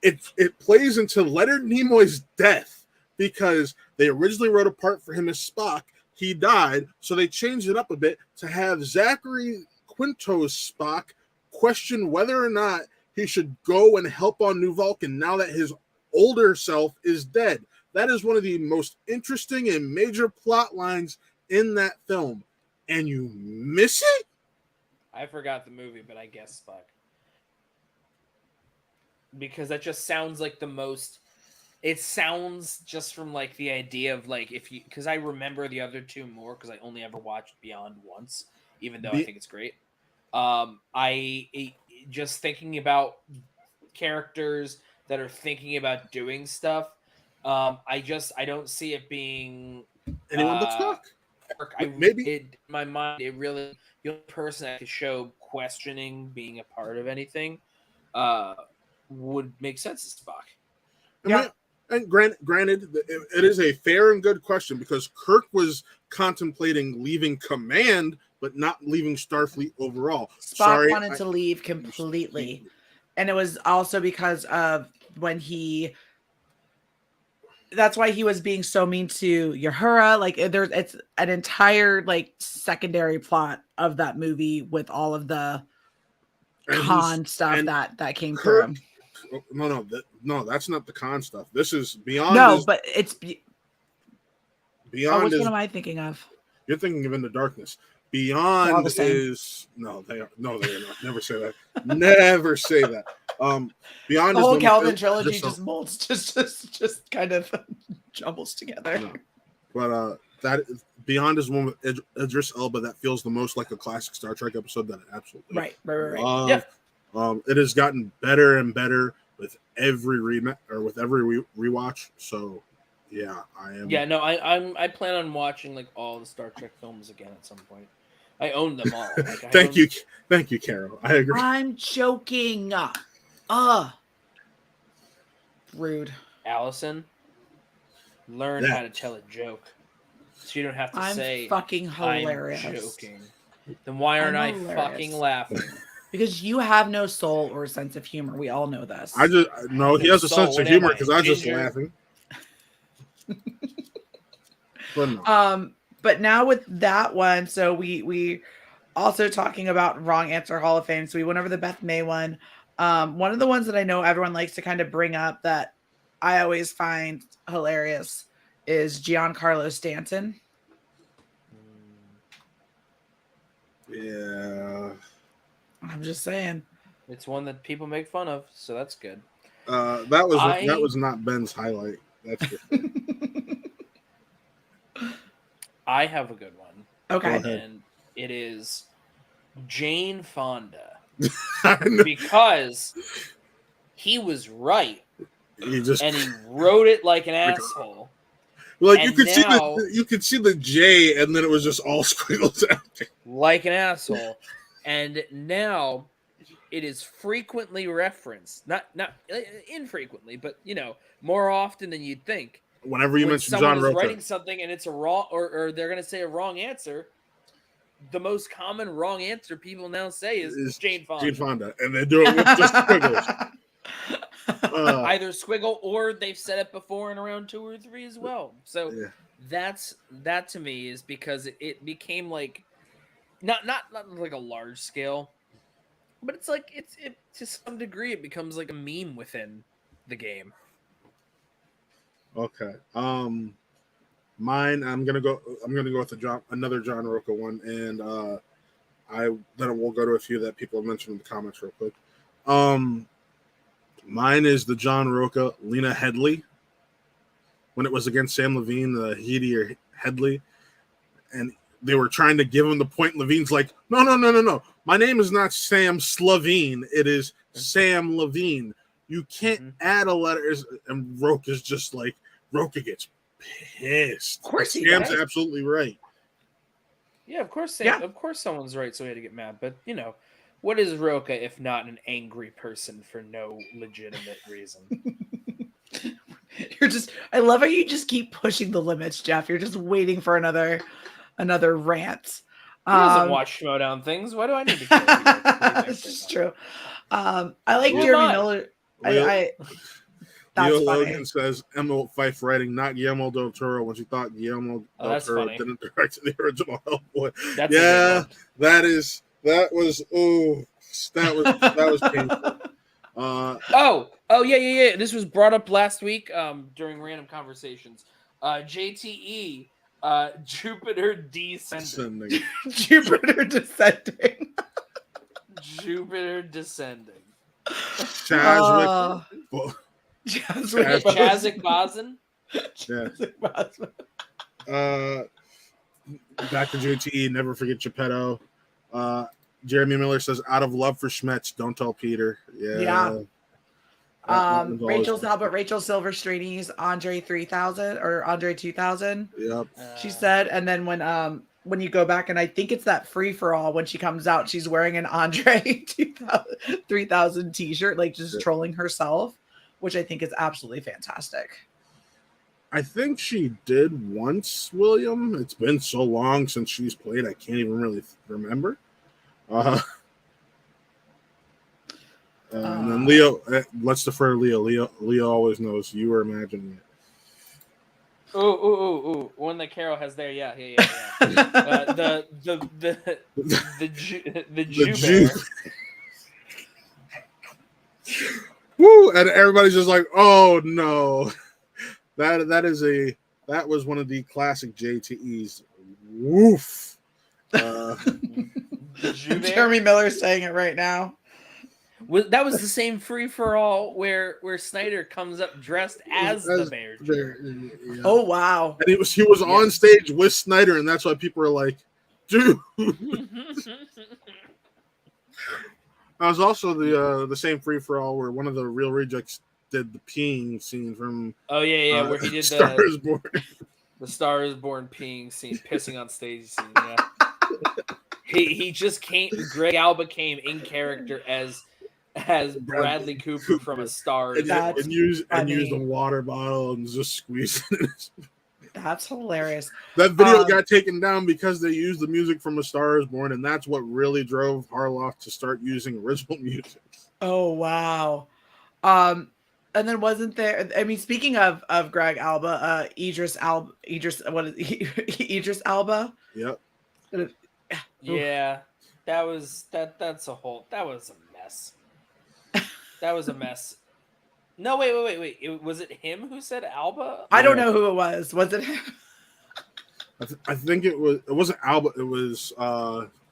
it plays into Leonard Nimoy's death, because they originally wrote a part for him as Spock. He died, so they changed it up a bit to have Zachary Quinto's Spock question whether or not he should go and help on New Vulcan now that his older self is dead. That is one of the most interesting and major plot lines in that film. And you miss it? I forgot the movie, but I guess Spock. Because that just sounds like the most... It sounds just from like the idea of like, if you... Because I remember the other two more, because I only ever watched Beyond once, even though I think it's great. Just thinking about characters that are thinking about doing stuff, I don't see it being... Anyone but Spock? Maybe in my mind, it really, the only person that could show questioning being a part of anything would make sense as Spock. Yeah. And granted, it is a fair and good question, because Kirk was contemplating leaving command, but not leaving Starfleet overall. Spock wanted to leave completely. And it was also because of when that's why he was being so mean to Uhura. Like, it's an entire like secondary plot of that movie with all of the con stuff that came through him. No, that's not the con stuff. This is Beyond. No, but it's Beyond. Which one am I thinking of? You're thinking of In the Darkness. Beyond is they are not. Never say that. Never say that. Beyond the whole Kelvin trilogy just molds, just kind of jumbles together. No. But that Beyond is one with Idris Elba that feels the most like a classic Star Trek episode that I absolutely right. It has gotten better and better with every rewatch. So yeah, I am. Yeah, no, I plan on watching like all the Star Trek films again at some point. I own them all. Like, Thank you, Carol. I agree. I'm joking. Rude. Allison, learn how to tell a joke, so you don't have to say fucking hilarious. I'm joking. Then why aren't I fucking laughing? Because you have no soul or sense of humor. We all know this. He has a sense of humor because I'm just laughing. But no. But now with that one, so we also talking about wrong answer Hall of Fame. So we went over the Beth May one. One of the ones that I know everyone likes to kind of bring up that I always find hilarious is Giancarlo Stanton. Yeah. I'm just saying. It's one that people make fun of, so that's good. That was not Ben's highlight. That's good. I have a good one. Okay. And it is Jane Fonda. Because he was right. He wrote it like an asshole. Like you could see the J, and then it was just all squiggles out. Like an asshole. And now it is frequently referenced. Not infrequently, but more often than you'd think. Whenever you mention someone John is writing something and it's a wrong, or they're going to say a wrong answer, the most common wrong answer people now say is Jane Fonda. And they do it with just squiggles. Either Squiggle or they've said it before in around 2 or 3 as well. So that to me is because it became like not like a large scale, but it's like it to some degree it becomes like a meme within the game. Okay. Mine. I'm gonna go with another John Roca one, and then we'll go to a few that people have mentioned in the comments real quick. Mine is the John Roca Lena Headley when it was against Sam Levine, the Heady or Headley, and they were trying to give him the point. Levine's like, no. My name is not Sam Slavine. It is Sam Levine. You can't add a letter. And Roca's just like, Roca gets pissed. Of course he Sam's does. absolutely right. Yeah, of course. Yeah. Of course, someone's right, so we had to get mad. But what is Roca if not an angry person for no legitimate reason? I love how you just keep pushing the limits, Jeff. You're just waiting for another rant. He doesn't watch Schmodown things. Why do I need to care? It's just true. I like Jeremy Miller. Leo Logan says Emma Fife writing, not Guillermo del Toro, when she thought Guillermo del Toro didn't direct the original Hellboy. That was painful. Yeah. This was brought up last week during random conversations. JTE, Jupiter descending. Jupiter descending. Jupiter descending. Chazwick. Chazwick Bosin. Back to JTE, never forget Geppetto. Jeremy Miller says, out of love for Schmetz, don't tell Peter. Yeah. Rachel Silverstreini's Andre 3000 or Andre 2000. Yep. She said, and then when you go back, and I think it's that free for all when she comes out, she's wearing an Andre 3000 t-shirt, like just trolling herself, which I think is absolutely fantastic. I think she did once, William. It's been so long since she's played, I can't even really remember. And then Leo, let's defer to Leo. Leo always knows. You were imagining it. Oh! One that Carol has there, yeah. The Jew. Woo! And everybody's just like, oh no, that was one of the classic JTEs. Woof. Jeremy Miller's saying it right now. That was the same free for all where Snyder comes up dressed as the Bear. Yeah. Oh wow! And he was on stage with Snyder, and that's why people were like, "Dude." That was also the same free for all where one of the Real Rejects did the peeing scene from. Oh yeah, where he did Star is Born. The Star is Born peeing scene, pissing on stage scene. Yeah. He just came. Greg Alba came in character as Bradley Cooper from A Star. And used a water bottle and just squeezed it. That's hilarious. That video got taken down because they used the music from A Star is Born, and that's what really drove Harloff to start using original music. Oh wow. And then wasn't there? I mean, speaking of Greg Alba, Idris Alba. Idris Alba. Yep. Yeah, that was a mess. That was a mess. No, wait. Was it him who said Alba? I don't know who it was. Was it him? I think it wasn't Alba. It was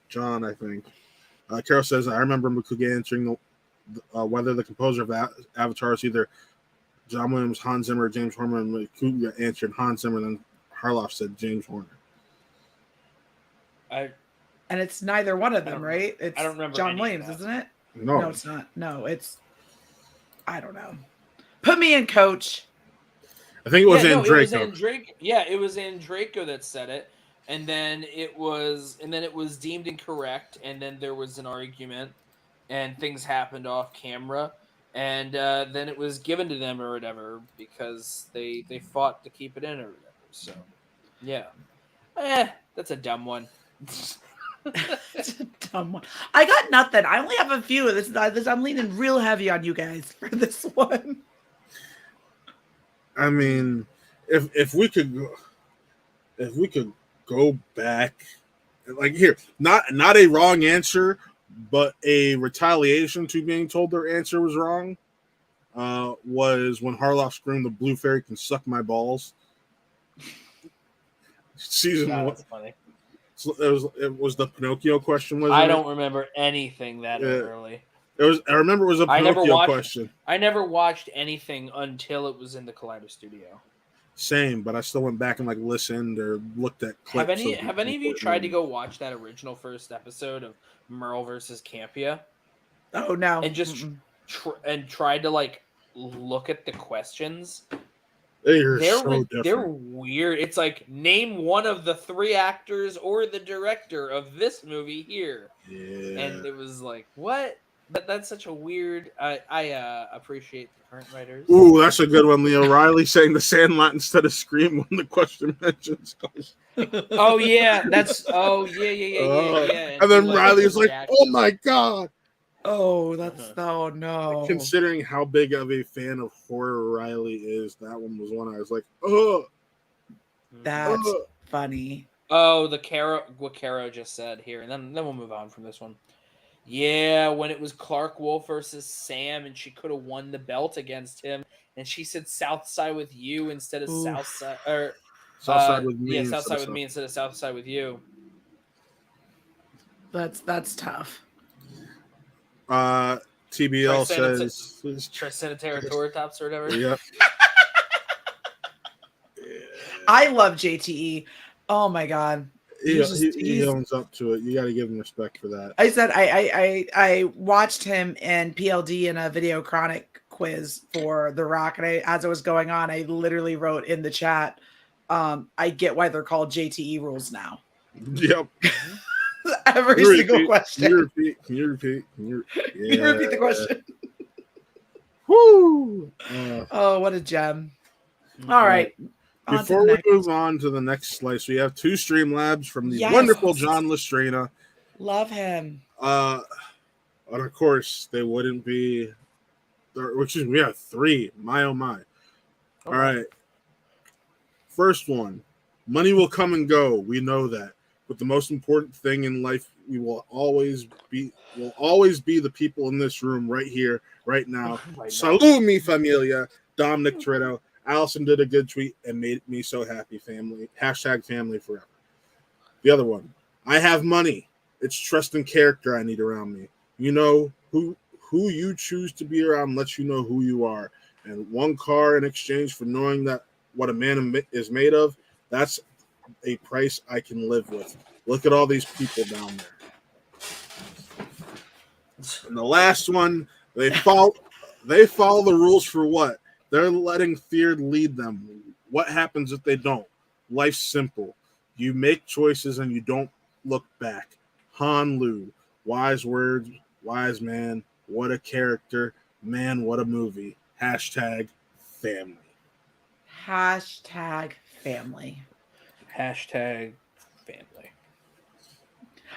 John, I think. Carol says, I remember Mukuge answering whether the composer of Avatar is either John Williams, Hans Zimmer, or James Horner, and Mukuge answered Hans Zimmer, and then Harloff said James Horner. And it's neither one of them, right? It's I don't remember John Williams, isn't it? No, it's not. No, it's I don't know. Put me in, coach. I think it was Andraco. It was Andraco that said it, and then it was deemed incorrect, and then there was an argument, and things happened off camera, and then it was given to them or whatever because they fought to keep it in or whatever. So, yeah, that's a dumb one. It's a Someone. I got nothing. I only have a few. I'm leaning real heavy on you guys for this one. I mean, if we could go back, like here, not a wrong answer, but a retaliation to being told their answer was wrong, was when Harloff screamed, "The blue fairy can suck my balls." Season one. That's funny. So it was the Pinocchio question. Was I don't remember anything that early. I remember it was a Pinocchio question. I never watched anything until it was in the Collider Studio. Same, but I still went back and listened or looked at clips. Have any of you tried to go watch that original first episode of Merle versus Campia? Oh no! And just tried to look at the questions. They're weird. It's like, name one of the 3 actors or the director of this movie here. Yeah. And it was like, what? That's such a weird. I appreciate the current writers. Ooh, that's a good one. Leo Riley saying the Sandlot instead of Scream when the question mentions. Oh yeah, yeah. And then Riley is like, "Oh my god." Oh, oh no. Considering how big of a fan of horror Riley is, that one was one I was like, "Oh." That's funny. Oh, what Caro just said here, and then we'll move on from this one. Yeah, when it was Clark Wolf versus Sam, and she could have won the belt against him, and she said Southside with you instead of Southside, or Southside with me. Yeah, Southside with me instead of Southside with you. That's tough. TBL says Tricenatera Tour Tops or whatever. Yeah. I love JTE. Oh my god. He owns up to it. You got to give him respect for that. I said I watched him in PLD in a Video Chronic quiz for The Rock, and as it was going on, I literally wrote in the chat, I get why they're called JTE rules now. Yep. Every single question. Can you repeat? Can you repeat the question? Woo! Oh, what a gem. All right. Before we move on to the next slice, we have 2 Streamlabs from the wonderful John Lestrina. Love him. And of course, they wouldn't be. We have 3. My oh my. All right. First one. Money will come and go. We know that. But the most important thing in life, will always be the people in this room right here, right now. Salud, mi familia. Dominic Toretto. Allison did a good tweet and made me so happy. Family. #family forever. The other one. I have money. It's trust and character I need around me. You know, who you choose to be around lets you know who you are. And 1 car in exchange for knowing that what a man is made of, that's a price I can live with. Look at all these people down there. And the last one, they follow the rules for what? They're letting fear lead them. What happens if they don't? Life's simple. You make choices and you don't look back. Han Lu, wise words, wise man. What a character. Man, what a movie. #family. #family. #family.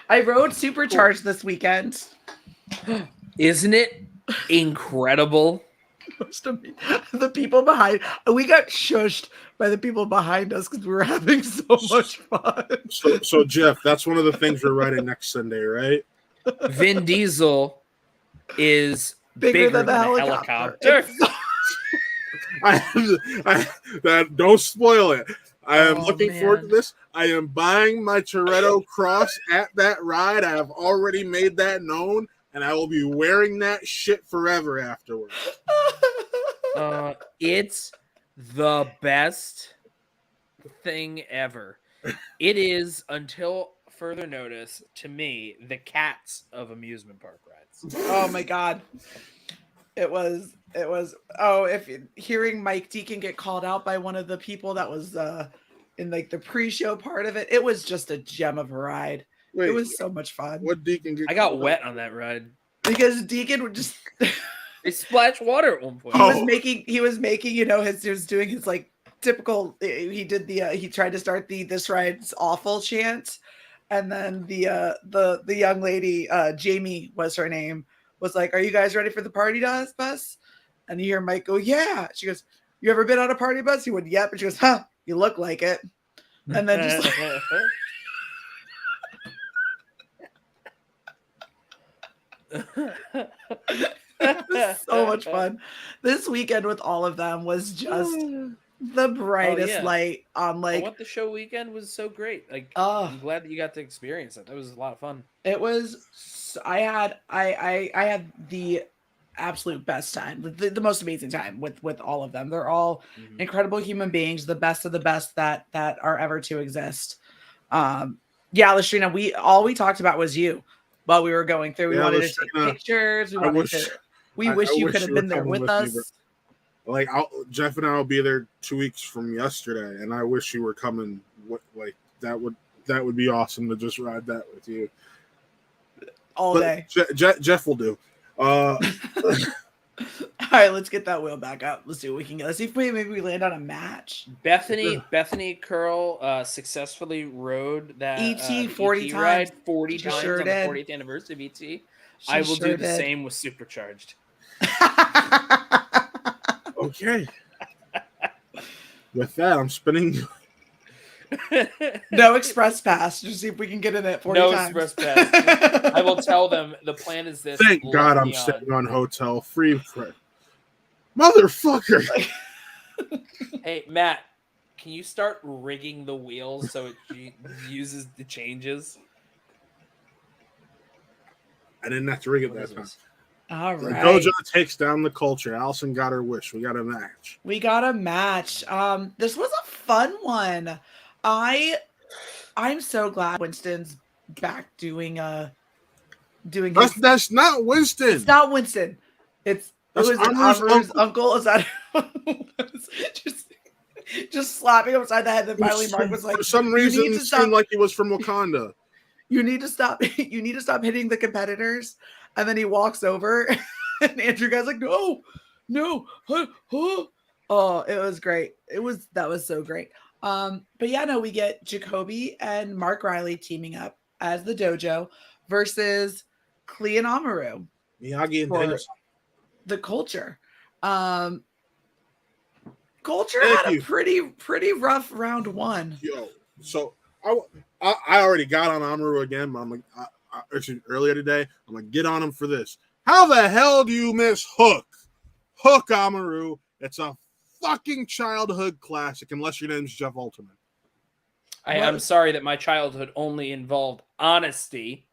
I rode Supercharged this weekend. Isn't it incredible? The people behind, we got shushed by the people behind us because we were having so much fun. So Jeff, that's one of the things we're writing next Sunday, right? Vin Diesel is bigger than the helicopter. Don't spoil it. I am looking forward to this. I am buying my Toretto cross at that ride. I have already made that known, and I will be wearing that shit forever afterwards. It's the best thing ever. It is, until further notice, to me, the Cats of amusement park rides. Oh my god. It was if hearing Mike Deacon get called out by one of the people that was in the pre-show part of it, it was just a gem of a ride. Wait, it was so much fun. What Deacon I got wet on that ride because Deacon would just they splashed water at one point. He was making he was doing his typical, he tried to start the "this ride's awful" chant, And then the young lady, Jamie was her name, was like, "Are you guys ready for the party bus?" And you hear Mike go, "Yeah." She goes, "You ever been on a party bus?" He went, "Yep." And she goes, "Huh, you look like it." And then just like, it was so much fun. This weekend with all of them was just the brightest light on like what the show weekend was so great. Like, I'm glad that you got to experience it. That was a lot of fun. It was. I had the absolute best time, the most amazing time with all of them. They're all incredible human beings, the best of the best that are ever to exist. Yeah, Latrina, we talked about was you while we were going through. We wanted to take pictures. We wish you could have been there with us. Like Jeff and I will be there 2 weeks from yesterday, and I wish you were coming. Like that would be awesome to just ride that with you all day. Jeff will do. All right, let's get that wheel back up. Let's see what we can get. Let's see if maybe we land on a match. Bethany Curl successfully rode that ET 40 times. Ride 40 times sure on the 40th anniversary of ET. I will do the same with Supercharged. Okay. With that, I'm spinning. No express pass. Just see if we can get in it 40 times. No express pass. I will tell them the plan is this. Thank God I'm staying on hotel free. Motherfucker. Hey, Matt, can you start rigging the wheels so it uses the changes? I didn't have to rig it that time. All right. Dojo takes down the culture. Allison got her wish. We got a match. This was a fun one. I'm so glad Winston's back doing that's not Winston. It's not Winston. It was Amru's uncle. Is that just slapping him upside the head? Then finally Mark was like, for some reason it seemed like he was from Wakanda. You need to stop hitting the competitors. And then he walks over and Andrew guy's like, no. Oh, it was great. That was so great. But yeah, no, we get Jacoby and Mark Riley teaming up as the Dojo versus Klee and Amaru. Miyagi and Danielson. The culture. Culture had a pretty rough round one. Yo, so I already got on Amaru again, but I'm like, actually earlier today, I'm gonna get on him for this. How the hell do you miss Hook? Hook Amaru. It's a fucking childhood classic, unless your name's Jeff Alterman. I'm sorry that my childhood only involved honesty.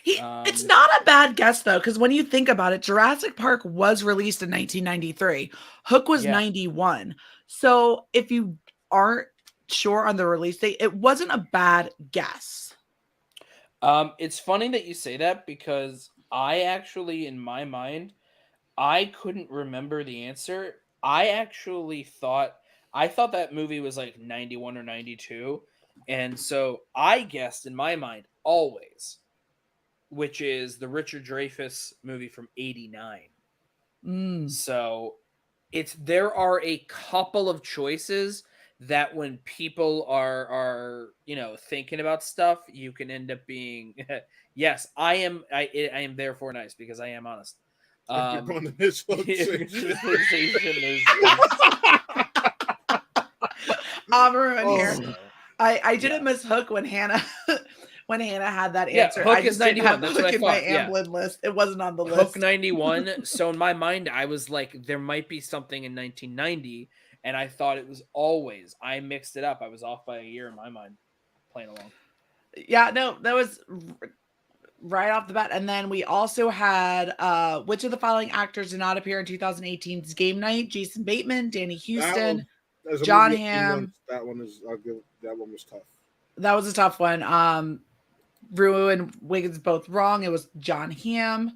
It's not a bad guess, though, because when you think about it, Jurassic Park was released in 1993. Hook was 91. So if you aren't sure on the release date, it wasn't a bad guess. It's funny that you say that because I actually, in my mind, I couldn't remember the answer. I thought that movie was like 91 or 92. And so I guessed in my mind Always, which is the Richard Dreyfuss movie from 89. So there are a couple of choices that when people are thinking about stuff, you can end up being yes, I am therefore nice because I am honest. Amru in here. I didn't miss Hook when Hannah had that answer. Hook I just didn't have Hook in my Amblin list. It wasn't on the list. Hook 91. So in my mind, I was like, there might be something in 1990, and I thought it was Always. I mixed it up. I was off by a year in my mind, playing along. Yeah, no, that was right off the bat. And then we also had which of the following actors did not appear in 2018's Game Night? Jason Bateman, Danny Houston, John Hamm. That one was tough. That was a tough one. Rue and Wiggins both wrong. It was John Hamm.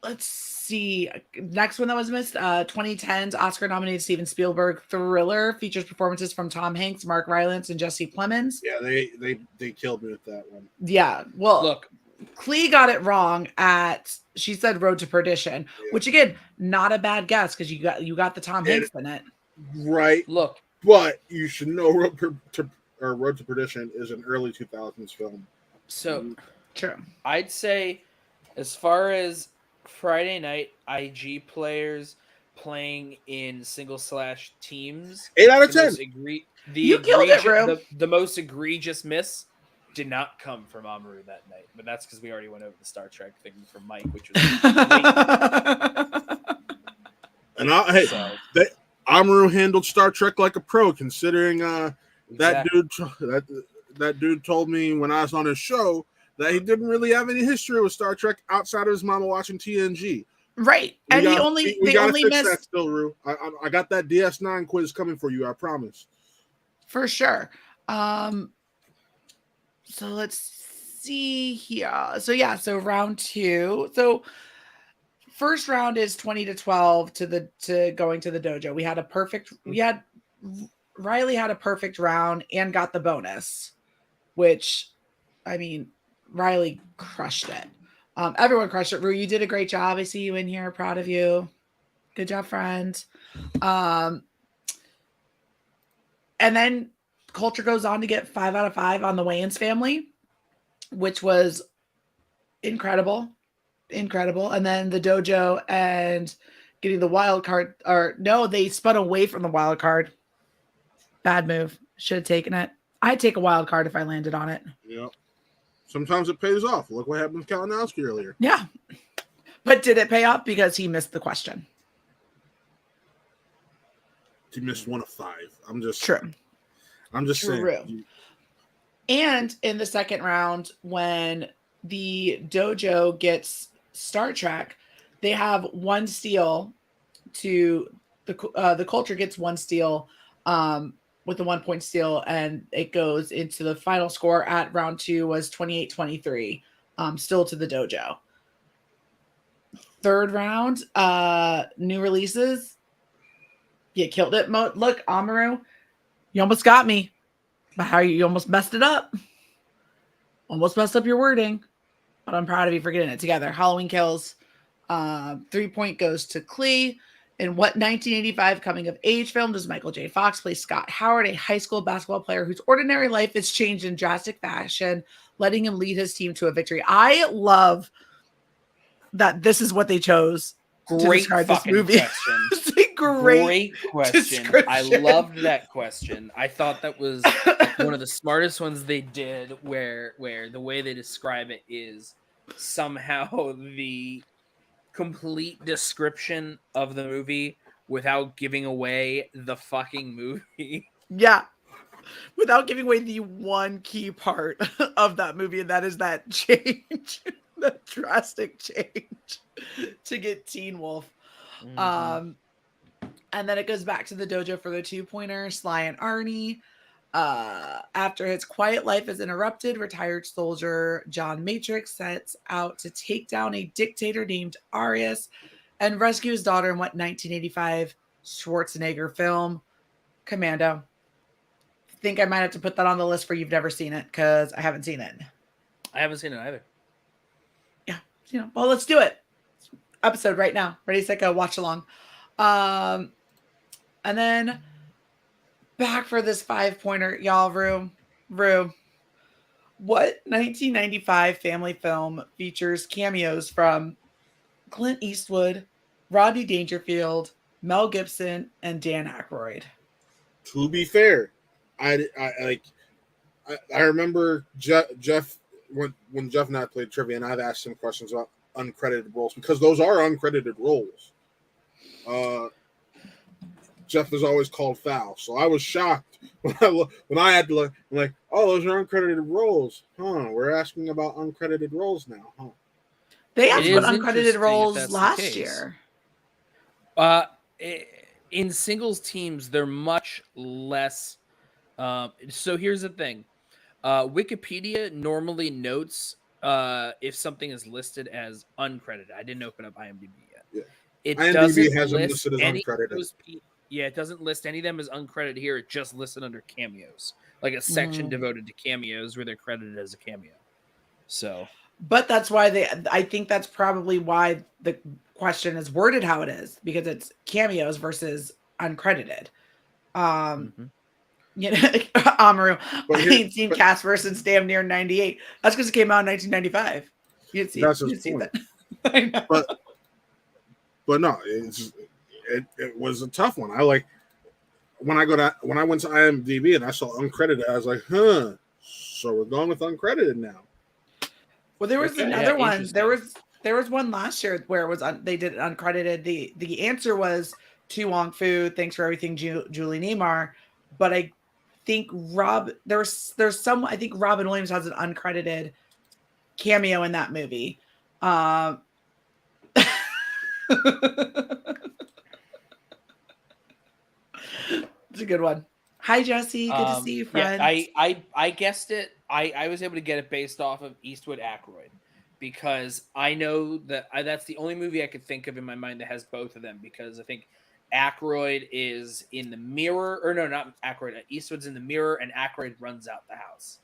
Let's see. Next one that was missed, 2010's Oscar-nominated Steven Spielberg Thriller features performances from Tom Hanks, Mark Rylance, and Jesse Plemons. Yeah, they killed me with that one. Yeah, well, look, Klee got it wrong she said Road to Perdition, which again, not a bad guess because you got the Tom Hanks in it. Right. Look, but you should know Road to Road to Perdition is an early 2000s film. So, true. I'd say, as far as Friday night IG players playing in single/teams, 8 out of 10. You killed it, Rue. The most egregious miss did not come from Amaru that night, but that's because we already went over the Star Trek thing from Mike, which was and Amaru handled Star Trek like a pro, considering that dude told me when I was on his show that he didn't really have any history with Star Trek outside of his mama watching TNG. Right, and they only missed that still, Rue. I got that DS9 quiz coming for you. I promise. For sure. So let's see here. So round 2. So first round is 20-12 to going to the dojo. Riley had a perfect round and got the bonus, which, I mean, Riley crushed it. Everyone crushed it. Rue, you did a great job. I see you in here. Proud of you. Good job, friend. And then Culture goes on to get 5 out of 5 on the Wayans family, which was incredible. And then the dojo and getting the wild card, they spun away from the wild card. Bad move. Should have taken it. I'd take a wild card if I landed on it. Yep. Sometimes it pays off. Look what happened with Kalinowski earlier. Yeah. But did it pay off because he missed the question? He missed 1 of 5. I'm just saying. And in the second round, when the dojo gets Star Trek, they have 1 steal to the Culture gets 1 steal with the 1-point steal, and it goes into the final score at round 2 was 28-23, still to the dojo. Third round, new releases. You killed it. Look, Amaru, you almost got me. But you almost messed it up. Almost messed up your wording. But I'm proud of you for getting it together. Halloween Kills. 3-point goes to Klee. In what 1985 coming-of-age film does Michael J. Fox play Scott Howard, a high school basketball player whose ordinary life is changed in drastic fashion, letting him lead his team to a victory? I love that this is what they chose to describe this movie. Question. It's a great question. I loved that question. I thought that was one of the smartest ones they did, where the way they describe it is somehow the complete description of the movie without giving away the fucking movie. Yeah. Without giving away the one key part of that movie, and that is that change, the drastic change to get Teen Wolf. Mm-hmm. And then it goes back to the dojo for the 2-pointer. Sly and Arnie. After his quiet life is interrupted, retired soldier John Matrix sets out to take down a dictator named Arius and rescue his daughter in what 1985 Schwarzenegger film? Commando. I think I might have to put that on the list for you've never seen it, because I haven't seen it. I haven't seen it either. Yeah. Well, let's do it. Episode right now. Ready, set, go. Watch along. And then back for this 5-pointer, y'all. Rue. What 1995 family film features cameos from Clint Eastwood, Rodney Dangerfield, Mel Gibson, and Dan Aykroyd? To be fair, I remember Jeff when Jeff and I played trivia, and I've asked him questions about uncredited roles, because those are uncredited roles. Jeff is always called foul, so I was shocked when I had to look. I'm like, oh, those are uncredited roles, huh? We're asking about uncredited roles now, huh? They asked about uncredited roles last year. In singles teams, they're much less. So here's the thing: Wikipedia normally notes if something is listed as uncredited. I didn't open up IMDb yet. Yeah. It IMDb doesn't has them list listed as any uncredited. of those it doesn't list any of them as uncredited here. It just listed under cameos, like a section devoted to cameos where they're credited as a cameo. So, but that's why I think that's probably why the question is worded how it is, because it's cameos versus uncredited. You know, Amaru. But I ain't seen Casper since damn near 98. That's because it came out in 1995. You didn't see that's it. his See point. that. I know. But no, it was a tough one. When I went to IMDb and I saw uncredited, I was like, huh. So we're going with uncredited now. Well, there was another one. There was one last year where it was they did it uncredited. The answer was To Wong Fu. Thanks for everything, Julie Newmar. But I think there's some. I think Robin Williams has an uncredited cameo in that movie. It's a good one. Hi, Jesse. Good to see you, friend. Yeah, I guessed it. I was able to get it based off of Eastwood Ackroyd because I know that that's the only movie I could think of in my mind that has both of them because I think Ackroyd is in the mirror, or no, not Ackroyd. Eastwood's in the mirror, and Ackroyd runs out the house.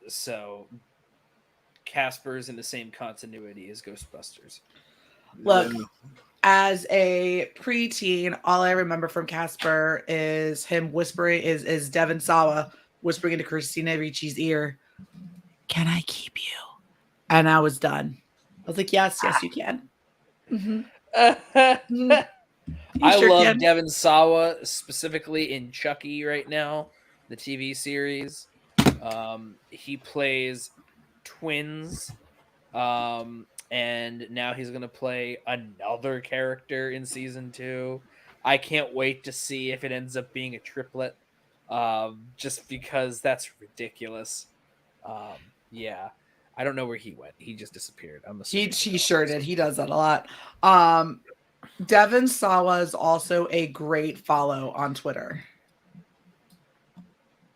So Casper's in the same continuity as Ghostbusters. Look, as a preteen, all I remember from Casper is him whispering, is Devon Sawa whispering into Christina Ricci's ear, "Can I keep you?" And I was done. I was like, yes, you can. Mm-hmm. I love Devon Sawa specifically in Chucky right now, the TV series. He plays twins, and now he's gonna play another character in season 2. I can't wait to see if it ends up being a triplet, just because that's ridiculous. Yeah, I don't know where he went. He just disappeared. He sure did. He does that a lot. Devon Sawa is also a great follow on Twitter.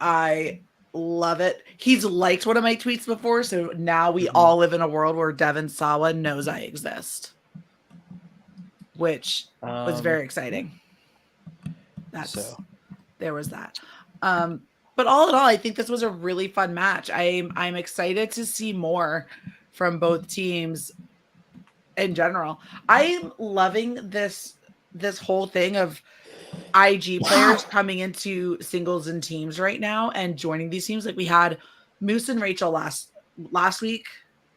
I love it. He's liked one of my tweets before, so now we all live in a world where Devon Sawa knows I exist, which was very exciting. There was that. But all in all, I think this was a really fun match. I'm excited to see more from both teams in general. I'm loving this whole thing of IG players coming into singles and teams right now and joining these teams. Like we had Moose and Rachel last week,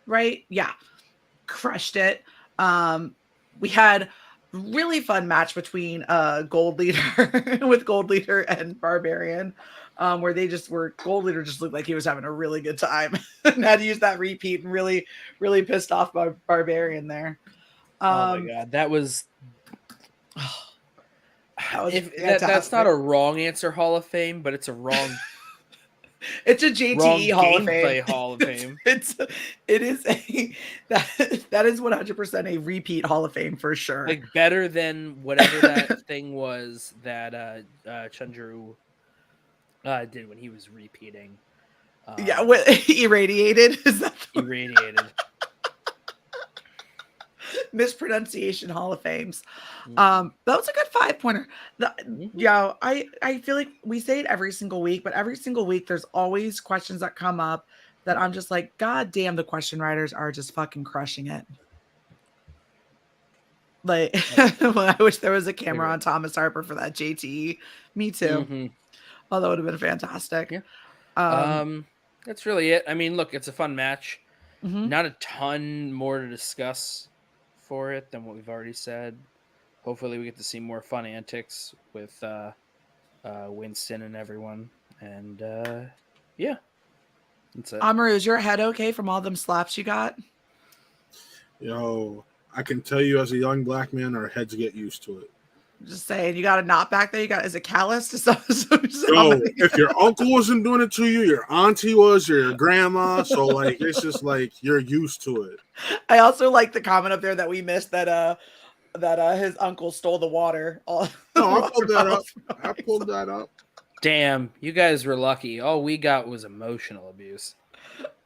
right? Yeah. Crushed it. We had really fun match between Gold Leader with Gold Leader and Barbarian, where Gold Leader just looked like he was having a really good time and had to use that repeat and really, really pissed off by Barbarian there. Oh my god, that was that's not a wrong answer Hall of Fame, but it's a wrong. It's a JTE Hall of Fame. Hall of Fame. It is that is 100% a repeat Hall of Fame for sure. Like better than whatever that thing was that Chunjuru did when he was repeating. Yeah, irradiated. Is that irradiated? Mispronunciation Hall of Fames. That was a good 5-pointer. Yeah, I feel like we say it every single week, but every single week there's always questions that come up that I'm just like, God damn, the question writers are just fucking crushing it. Like, I wish there was a camera on Thomas Harper for that JTE. Me too. Oh, that would have been fantastic. Yeah. That's really it. I mean, look, it's a fun match. Not a ton more to discuss for it than what we've already said. Hopefully we get to see more fun antics with Winston and everyone. And yeah, that's it. Amaru, is your head okay from all them slaps you got? Yo, I can tell you as a young black man, our heads get used to it. Just saying, you got a knot back there. Is it calloused? If your uncle wasn't doing it to you, your auntie was, or your grandma. So like, it's just like you're used to it. I also like the comment up there that we missed that his uncle stole the water. I pulled that up. Damn, you guys were lucky. All we got was emotional abuse.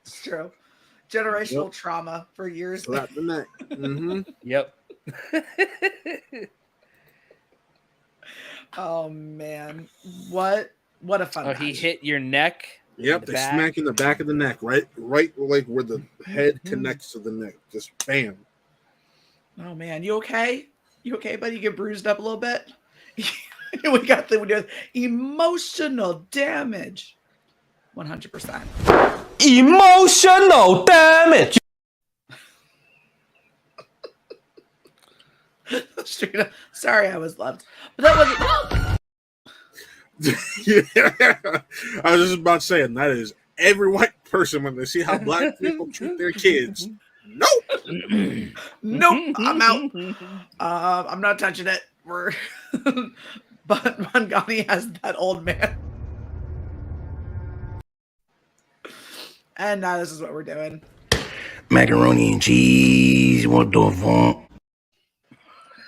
It's true. Generational trauma for years. Slap the neck. Yep. Oh man, what a fun! He hit your neck. Yep, they smack in the back of the neck, right, like where the head connects to the neck. Just bam. Oh man, you okay? You okay, buddy? You get bruised up a little bit. We got the emotional damage. 100%. Emotional damage. Straight up. Sorry, I was loved. But that wasn't. Yeah. I was just about to say, and that is every white person when they see how black people treat their kids. Nope. Nope. I'm out. I'm not touching it. We're but Mangani has that old man. And now this is what we're doing. Macaroni and cheese. What the fuck?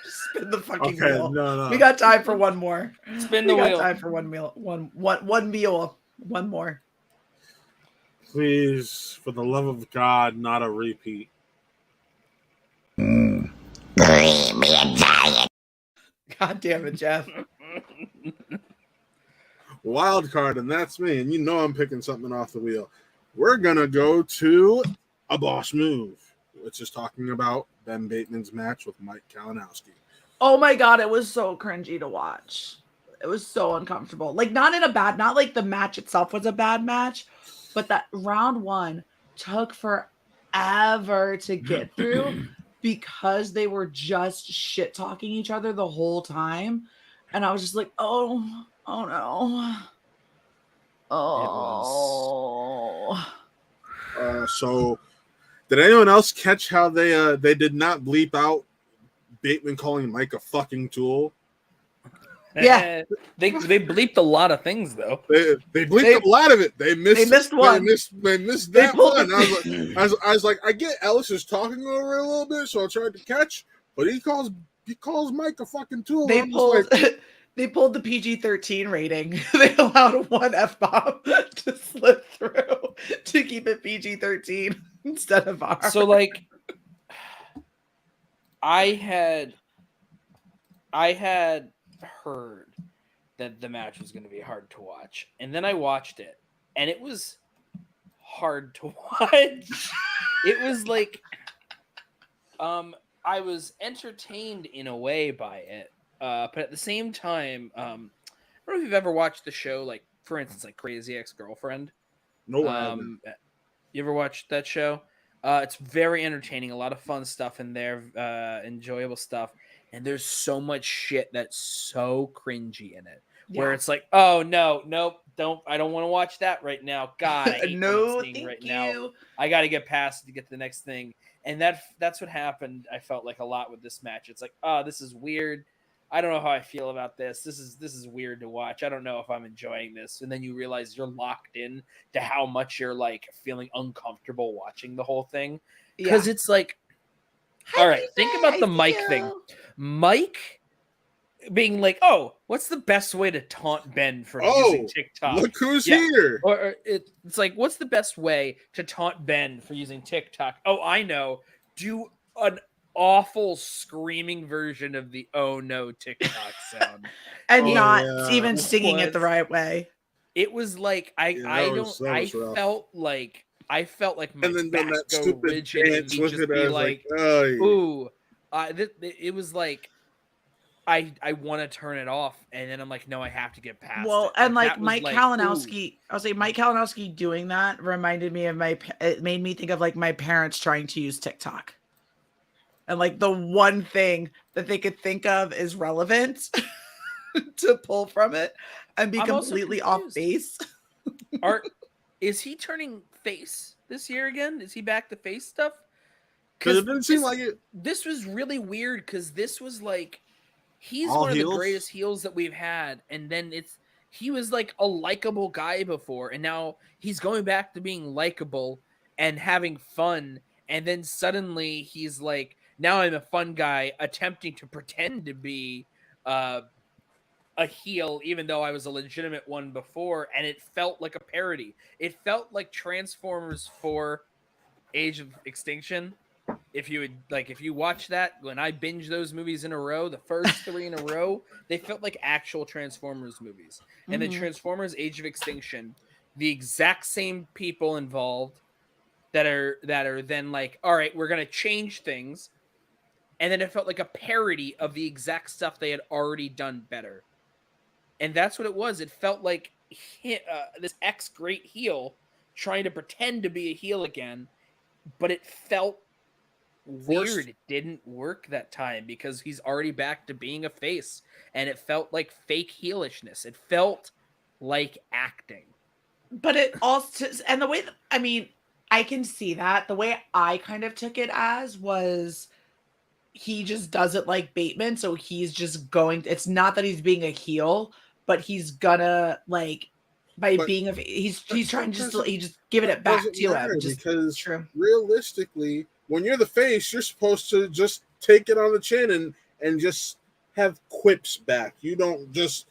Spin the fucking Okay, wheel. no. We got time for one more. Spin the wheel. Time for one meal. One meal. One more. Please, for the love of God, not a repeat. Leave me a giant. God damn it, Jeff. Wild card, and that's me. And you know I'm picking something off the wheel. We're gonna go to a boss move, which is talking about Ben Bateman's match with Mike Kalinowski. Oh my God, it was so cringy to watch. It was so uncomfortable. Like, not like the match itself was a bad match, but that round one took forever to get through because they were just shit talking each other the whole time. And I was just like, oh no. Oh. So, did anyone else catch how they did not bleep out Bateman calling Mike a fucking tool? Yeah. They bleeped a lot of things though. They bleeped a lot of it. They missed one. They missed that one. I was like, I get Ellis is talking over it a little bit, so I tried to catch, but he calls Mike a fucking tool. They pulled the PG-13 rating. They allowed one F-bomb to slip through to keep it PG-13 instead of R. So like I had heard that the match was going to be hard to watch, and then I watched it, and it was hard to watch. It was like I was entertained in a way by it. But at the same time, I don't know if you've ever watched the show, like, for instance, like Crazy Ex-Girlfriend. No, I haven't. You ever watched that show? It's very entertaining. A lot of fun stuff in there, enjoyable stuff. And there's so much shit that's so cringy in it. Yeah. Where it's like, oh, nope, I don't want to watch that right now. God, I hate no, thank right you. Now. I got to get past it to get to the next thing. And that's what happened, I felt like, a lot with this match. It's like, oh, this is weird. I don't know how I feel about this. This is weird to watch. I don't know if I'm enjoying this. And then you realize you're locked in to how much you're like feeling uncomfortable watching the whole thing. Because it's like, all right, think about the Mike thing. Mike being like, oh, what's the best way to taunt Ben for using TikTok? Look who's here. Or it's like, what's the best way to taunt Ben for using TikTok? Oh, I know. Do an awful screaming version of the oh no TikTok sound. And not even singing it the right way. It was like I felt like my back go rigid and he'd just be like, ooh. It was like I want to turn it off, and then I'm like, no, I have to get past it. Well, and like Mike Kalinowski, I was like, Mike Kalinowski doing that reminded me of it made me think of like my parents trying to use TikTok. And like the one thing that they could think of is relevant to pull from it and be completely off base. Is he turning face this year again? Is he back to face stuff? Because it didn't seem like it. This was really weird because this was like he's all one heels? Of the greatest heels that we've had, and then he was like a likable guy before, and now he's going back to being likable and having fun, and then suddenly he's like, now I'm a fun guy attempting to pretend to be a heel, even though I was a legitimate one before, and it felt like a parody. It felt like Transformers 4 Age of Extinction. If you watch that, when I binge those movies in a row, the first 3 in a row, they felt like actual Transformers movies. And the Transformers Age of Extinction, the exact same people involved that are then like, all right, we're gonna change things. And then it felt like a parody of the exact stuff they had already done better. And that's what it was. It felt like this ex-great heel trying to pretend to be a heel again, but it felt weird. It didn't work that time because he's already back to being a face, and it felt like fake heelishness. It felt like acting. But it also, and the way that, I mean, I can see that. The way I kind of took it as was he just does it like Bateman, so he's just going, it's not that he's being a heel, but he's gonna like being a he's trying to just giving it back to him because realistically, when you're the face, you're supposed to just take it on the chin and just have quips back. You don't just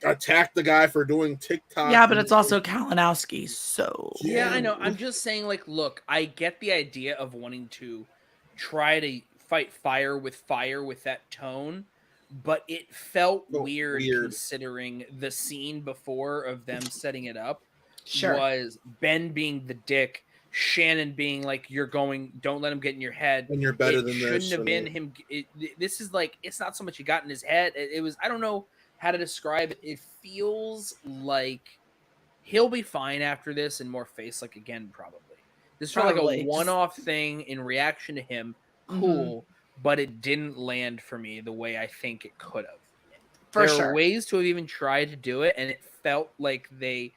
attack the guy for doing TikTok. Yeah, but it's also Kalinowski, so yeah, I know. I'm just saying, like, look, I get the idea of wanting to try to fight fire with that tone, but it felt weird considering the scene before of them setting it up was Ben being the dick, Shannon being like, don't let him get in your head, and you're better than this. Shouldn't have been him. This is like, it's not so much he got in his head. It was, I don't know how to describe it. It feels like he'll be fine after this and more face like again, probably. This felt like a one-off thing in reaction to him. Cool, but it didn't land for me the way I think it could have. There are ways to have even tried to do it, and it felt like they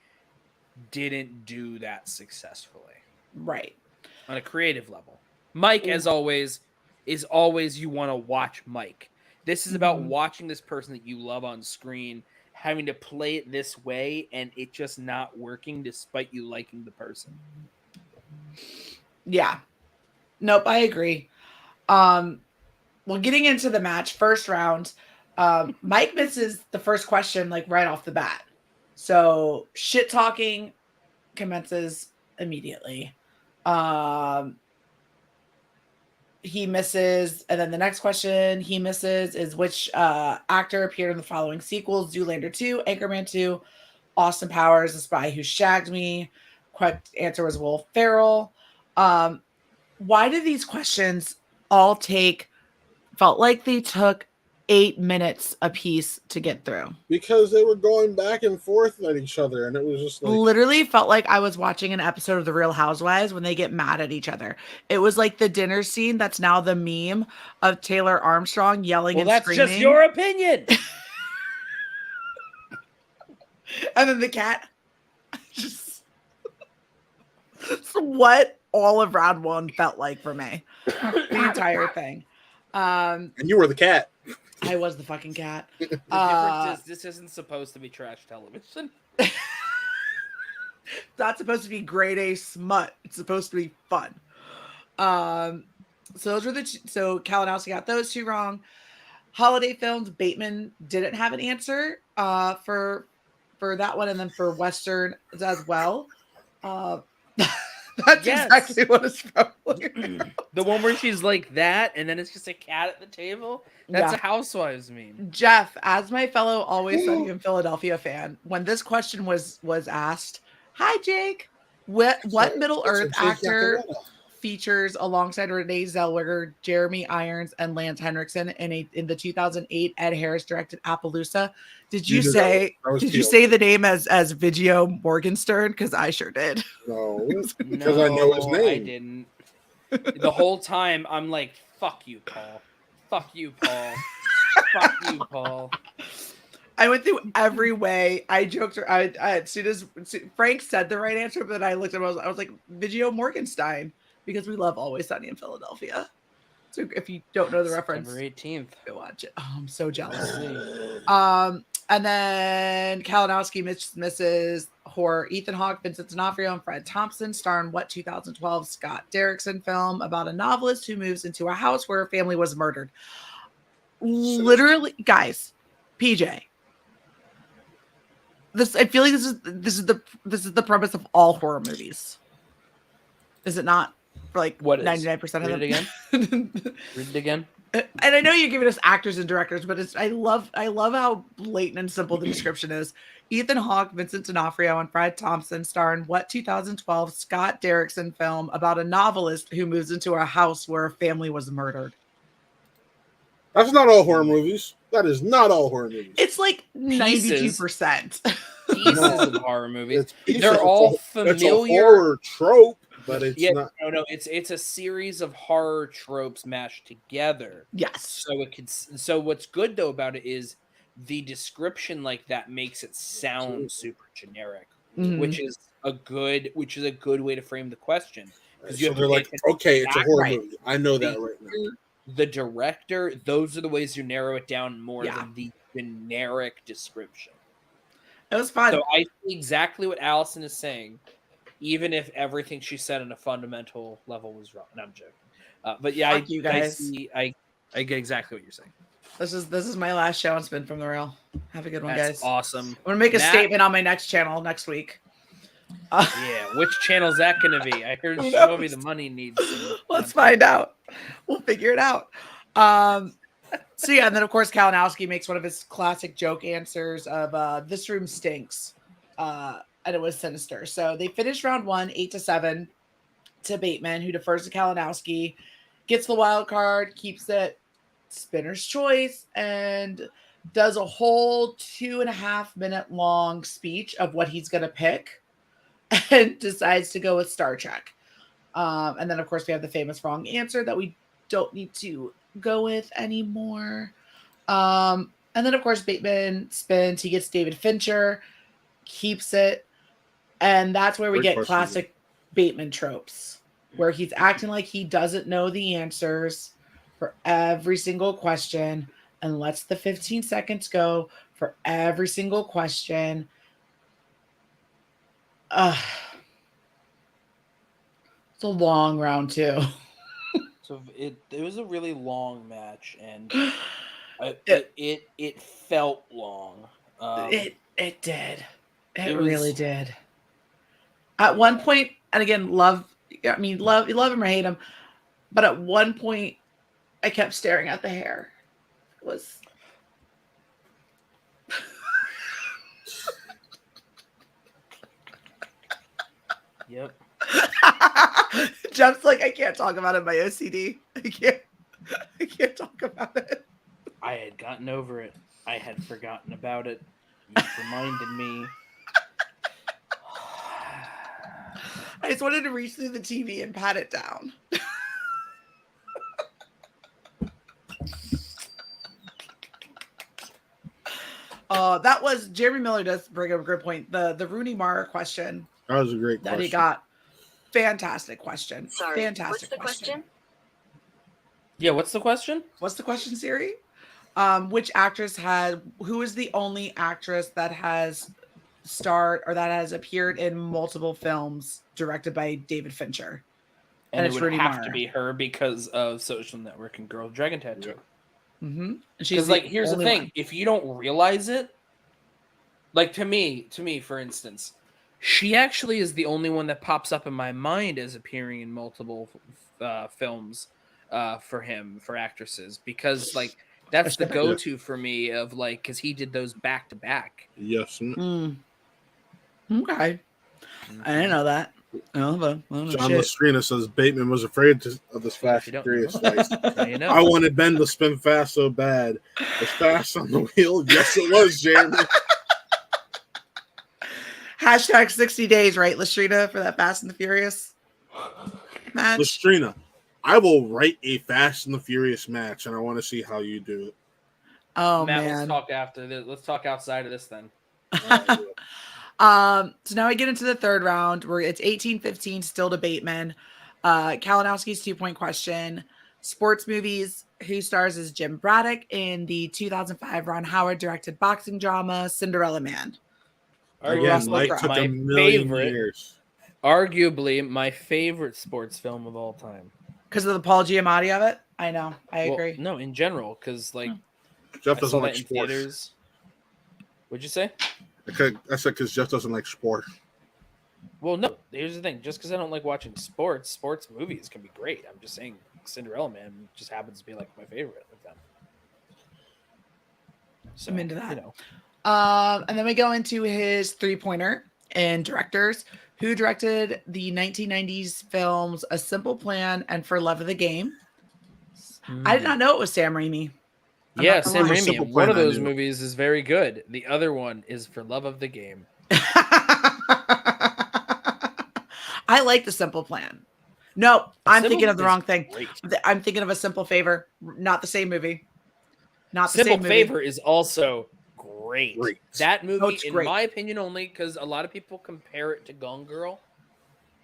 didn't do that successfully. Right. On a creative level. Mike, as always, is always you want to watch Mike. This is about watching this person that you love on screen, having to play it this way, and it just not working despite you liking the person. Yeah. Nope, I agree. Well, getting into the match, first round, Mike misses the first question like right off the bat. So shit talking commences immediately. He misses, and then the next question he misses is which actor appeared in the following sequels: Zoolander 2, Anchorman 2, Austin Powers, The Spy Who Shagged Me. Correct answer was Will Ferrell. Why did these questions all felt like they took 8 minutes a piece to get through? Because they were going back and forth at each other, and it was just like, literally felt like I was watching an episode of The Real Housewives when they get mad at each other. It was like the dinner scene that's now the meme of Taylor Armstrong yelling and screaming. That's just your opinion. And then the cat just what all of round one felt like for me. The entire thing. And you were the cat. I was the fucking cat. The difference is this isn't supposed to be trash television. It's not supposed to be grade A smut. It's supposed to be fun. So those were so Kalinowski got those two wrong. Holiday films, Bateman didn't have an answer for that one, and then for Western as well. That's exactly what it's probably about. The one where she's like that, and then it's just a cat at the table. That's a Housewives meme. Jeff, as my fellow Always Sunny in Philadelphia fan, when this question was asked, hi Jake, what Middle Earth actor features alongside Renee Zellweger, Jeremy Irons, and Lance Henriksen in the 2008 Ed Harris directed Appaloosa? Did you say the name as Vigio Morgenstern? Because I sure did. No, because I know his name. I didn't. The whole time I'm like, fuck you, Paul. Fuck you, Paul. Fuck you, Paul. I went through every way. I joked. As soon as Frank said the right answer, but I looked at him, I was like, Vigio Morgenstein, because we love Always Sunny in Philadelphia. So if you don't know the reference, September 18th, go watch it. Oh, I'm so jealous. And then Kalinowski misses horror. Ethan Hawke, Vincent D'Onofrio, and Fred Thompson star in what 2012 Scott Derrickson film about a novelist who moves into a house where her family was murdered. Literally, guys, PJ. I feel like this is the premise of all horror movies. Is it not? For like 99% of them. Read it again. And I know you're giving us actors and directors, but I love how blatant and simple the description is. Ethan Hawke, Vincent D'Onofrio, and Fred Thompson star in what 2012 Scott Derrickson film about a novelist who moves into a house where a family was murdered. That's not all horror movies. That is not all horror movies. It's like 92%. Pieces of horror movies. Pieces. They're all familiar. It's a horror trope, but it's not. No. It's a series of horror tropes mashed together. Yes. So what's good though about it is the description like that makes it sound super generic, which is a good way to frame the question. Because So they're like, okay, it's a horror movie. I know that right now. The director, those are the ways you narrow it down more than the generic description. It was fun. So I see exactly what Allison is saying, even if everything she said on a fundamental level was wrong. No, I'm joking. But yeah, I get exactly what you're saying. This is my last show on Spin from the Rail. Have a good one, That's guys. Awesome. I'm gonna make a statement on my next channel next week. Yeah, which channel is that going to be? I heard show me the money needs. Let's find out. We'll figure it out. So yeah, and then of course Kalinowski makes one of his classic joke answers of "This room stinks," and it was sinister. So they finished round 1, 8-7, to Bateman, who defers to Kalinowski, gets the wild card, keeps it, spinner's choice, and does a whole 2.5 minute long speech of what he's gonna pick. And decides to go with Star Trek. And then, of course, we have the famous wrong answer that we don't need to go with anymore. And then, of course, Bateman spins. He gets David Fincher, keeps it. And that's where we get classic Bateman tropes, where he's acting like he doesn't know the answers for every single question and lets the 15 seconds go for every single question. It's a long round 2. So it was a really long match, and it felt long. It did. It really did. At one point, and again, love him or hate him, but at one point, I kept staring at the hair. It was. Yep. Jeff's like, I can't talk about it. My OCD. I can't talk about it. I had gotten over it. I had forgotten about it. You reminded me. I just wanted to reach through the TV and pat it down. That was Jeremy Miller does bring up a good point. The Rooney Mara question. That was a great question. That he got. Fantastic question. Sorry, fantastic what's the question? Yeah, what's the question? What's the question, Siri? Which actress who is the only actress that has starred or that has appeared in multiple films directed by David Fincher? And it it's would Rooney have Mara. to be her because of Social Network and Girl Dragon Tattoo. Yeah. Mm-hmm. Because here's the thing: if you don't realize it, like to me, for instance, she actually is the only one that pops up in my mind as appearing in multiple films for actresses, because like that's the go-to for me of like because he did those back to back. Yes. Okay. I didn't know that. John Lastrina says Bateman was afraid of this Fast and Furious slice. I wanted Ben to spin fast so bad. Was fast on the wheel? Yes, it was, Jeremy. Hashtag 60 days, right, Lastrina, for that Fast and the Furious match? Lastrina, I will write a Fast and the Furious match, and I want to see how you do it. Oh, Matt, man. let's talk after this. Let's talk outside of this then. So now we get into the third round where it's 18-15, still to Bateman. Kalinowski's 2-point question. Sports movies. Who stars as Jim Braddock in the 2005 Ron Howard directed boxing drama Cinderella Man? Again, Mike took a million years. Arguably my favorite sports film of all time. Because of the Paul Giamatti of it? I know. I agree. No, in general, because like Jeff doesn't like sports. What'd you say? I said because Jeff doesn't like sport. Well, no. Here's the thing: just because I don't like watching sports movies can be great. I'm just saying, Cinderella Man just happens to be like my favorite of them. So, I'm into that. You know. And then we go into his 3-pointer and directors who directed the 1990s films A Simple Plan and For Love of the Game. I did not know it was Sam Raimi. Yeah, Sam lie. Raimi. Simple One of Plan I those knew. movies is very good. The other one is For Love of the Game. I like The Simple Plan. No, I'm Simple thinking of the Plan is wrong thing. great. I'm thinking of A Simple Favor. Not the same movie. Not the Simple same movie. Favor is also great. Great. That movie, it's in great. my opinion only, because a lot of people compare it to Gone Girl.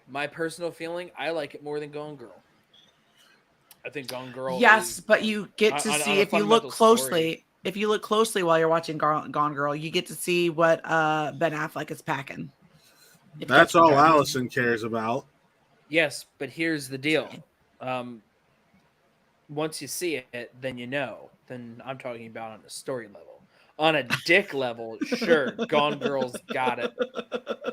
My personal feeling, I like it more than Gone Girl. I think Gone Girl. Yes, is, but you get to on see a if you look fundamental closely. story. If you look closely while you're watching Gone Girl, you get to see what Ben Affleck is packing. If That's all what Allison cares about. Yes, but here's the deal. Once you see it, then you know. Then I'm talking about on a story level. On a dick level, sure, Gone Girl's got it.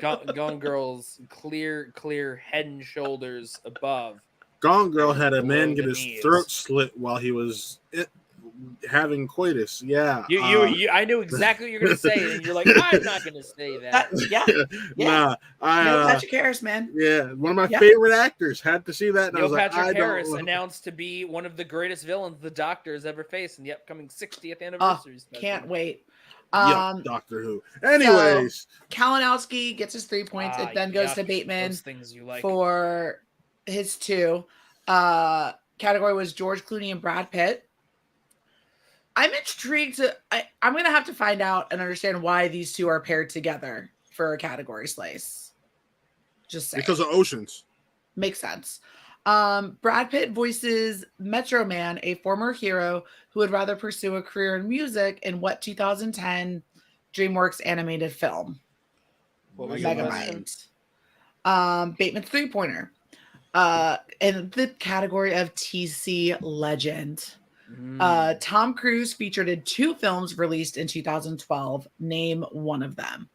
Gone Girl's clear head and shoulders above. Gone Girl had a Below man get the his knees. throat slit while he was having coitus. Yeah. You I knew exactly what you're gonna say, and you're like, I'm not gonna say that. Yeah. Nah. Neil Patrick Harris, man. Yeah, one of my favorite actors. Had to see that. And I Neil was Patrick like, Harris announced to be one of the greatest villains the Doctor has ever faced in the upcoming 60th anniversary special. Can't wait. Doctor Who. Anyways, so Kalinowski gets his 3 points. It then goes to Bateman Those things you like. for his 2. Category was George Clooney and Brad Pitt. I'm intrigued I'm going to have to find out and understand why these two are paired together for a category slice. Just saying. because of Oceans. Makes sense. Brad Pitt voices Metro Man, a former hero who would rather pursue a career in music in what 2010 DreamWorks animated film? What was your Megamind. Bateman's 3-pointer. In the category of TC Legend. Tom Cruise featured in 2 films released in 2012. Name one of them.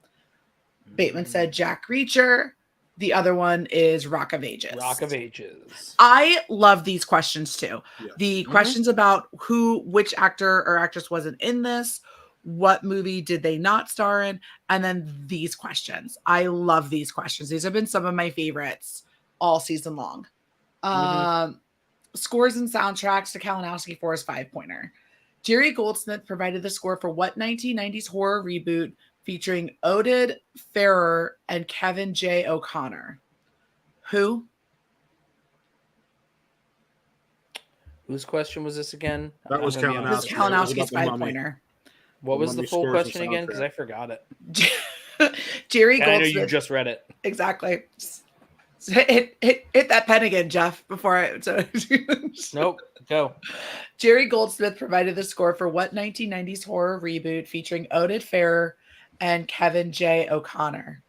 Bateman said Jack Reacher. The other one is Rock of Ages. Rock of Ages. I love these questions too. Yeah. The questions about which actor or actress wasn't in this, what movie did they not star in, and then these questions. I love these questions. These have been some of my favorites all season long. Scores and soundtracks to Kalinowski for his 5-pointer. Jerry Goldsmith provided the score for what 1990s horror reboot featuring Oded Ferrer and Kevin J. O'Connor? Who? Whose question was this again? That was Kalinowski. This is Kalinowski's 5-pointer. What was the full question again? Because I forgot it. Jerry Goldsmith. I know you just read it. Exactly. Hit that pen again, Jeff, before I... Nope, go. Jerry Goldsmith provided the score for what 1990s horror reboot featuring Oded Ferrer and Kevin J. O'Connor?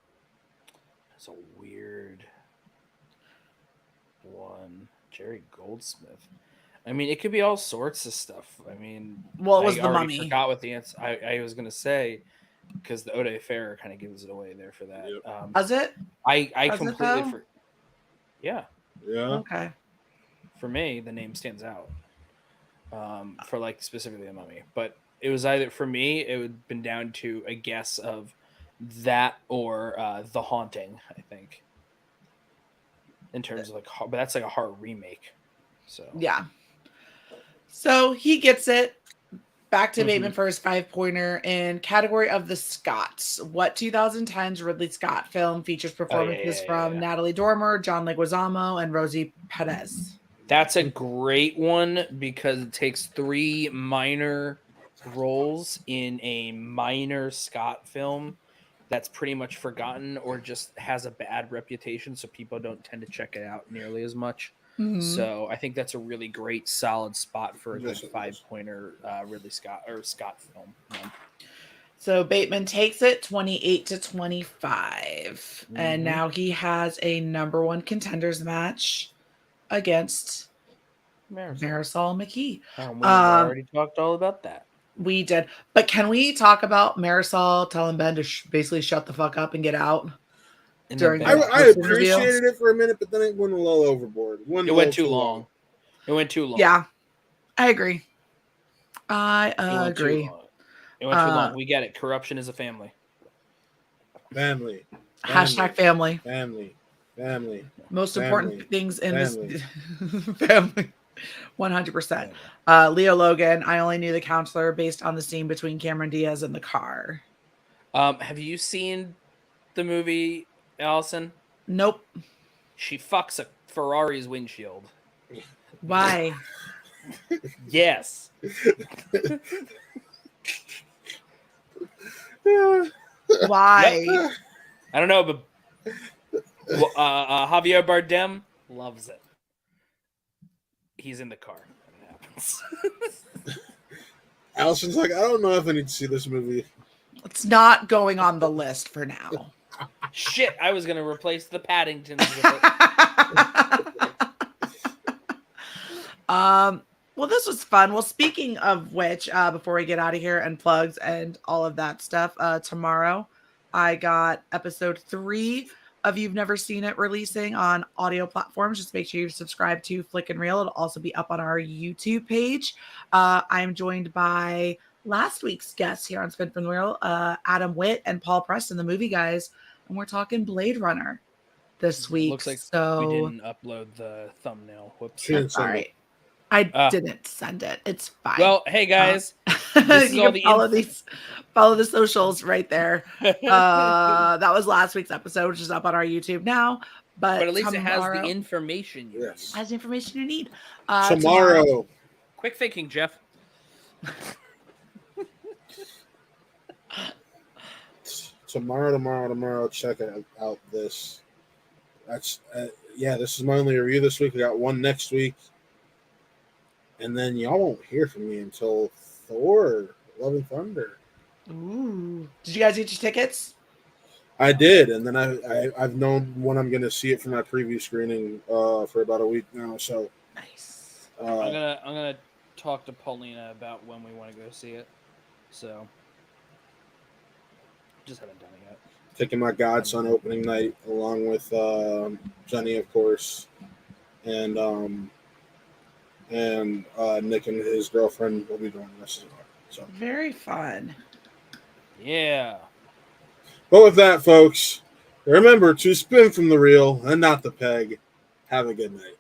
That's a weird one. Jerry Goldsmith. I mean, it could be all sorts of stuff. I mean, well, it was I The already Mummy. Forgot what the answer. I was gonna say because the Oded Ferrer kind of gives it away there for that. Yep. Was it? I Was completely it, yeah. Okay. For me, the name stands out. For like specifically The Mummy, but it was either for me. It would have been down to a guess of that or The Haunting. I think in terms of like, but that's like a horror remake. So yeah. So he gets it. Back to Bateman for his 5-pointer in category of the Scotts. What 2010's Ridley Scott film features performances from Natalie Dormer, John Leguizamo, and Rosie Perez? That's a great one because it takes 3 minor roles in a minor Scott film that's pretty much forgotten or just has a bad reputation, so people don't tend to check it out nearly as much. So I think that's a really great, solid spot for a good 5-pointer Ridley Scott or Scott film. Yeah. So Bateman takes it 28-25, and now he has a number 1 contenders match against Marisol McKee. We already talked all about that. We did, but can we talk about Marisol telling Ben to basically shut the fuck up and get out? I appreciated it for a minute, but then it went a little overboard. It went too long. It went too long. Yeah, I agree. I agree. It went too long. We get it. Corruption is a family. Family. Hashtag family. Family. Most important things in this family. 100%. Leo Logan, I only knew the counselor based on the scene between Cameron Diaz and the car. Have you seen the movie, Allison? Nope. She fucks a Ferrari's windshield. Why? Yes. Why? I don't know, but Javier Bardem loves it. He's in the car when it happens. Allison's like, I don't know if I need to see this movie. It's not going on the list for now. Shit, I was going to replace the Paddingtons with it. Well, this was fun. Well, speaking of which, before we get out of here and plugs and all of that stuff, tomorrow I got episode 3 of You've Never Seen It releasing on audio platforms. Just make sure you subscribe to Flick and Reel. It'll also be up on our YouTube page. I'm joined by last week's guests here on Spin from the Reel, Adam Witt and Paul Preston, the movie guys, and we're talking Blade Runner this week. Looks like so we didn't upload the thumbnail. Whoops. That's all right. I didn't send it. It's fine. Well, hey guys, you can follow the socials right there. That was last week's episode, which is up on our YouTube now. But at least it has the information you need. Has the information you need. Tomorrow. Quick thinking, Jeff. Tomorrow. Check out this. That's this is my only review this week. I got one next week. And then y'all won't hear from me until Thor, Love and Thunder. Ooh. Did you guys get your tickets? I did, and then I've known when I'm going to see it for my preview screening for about a week now. So nice. I'm gonna talk to Paulina about when we want to go see it. So just haven't done it yet. Taking my godson opening night along with Jenny, of course, and Nick and his girlfriend will be joining us as well. So very fun. Yeah. But with that, folks, remember to spin from the reel and not the peg. Have a good night.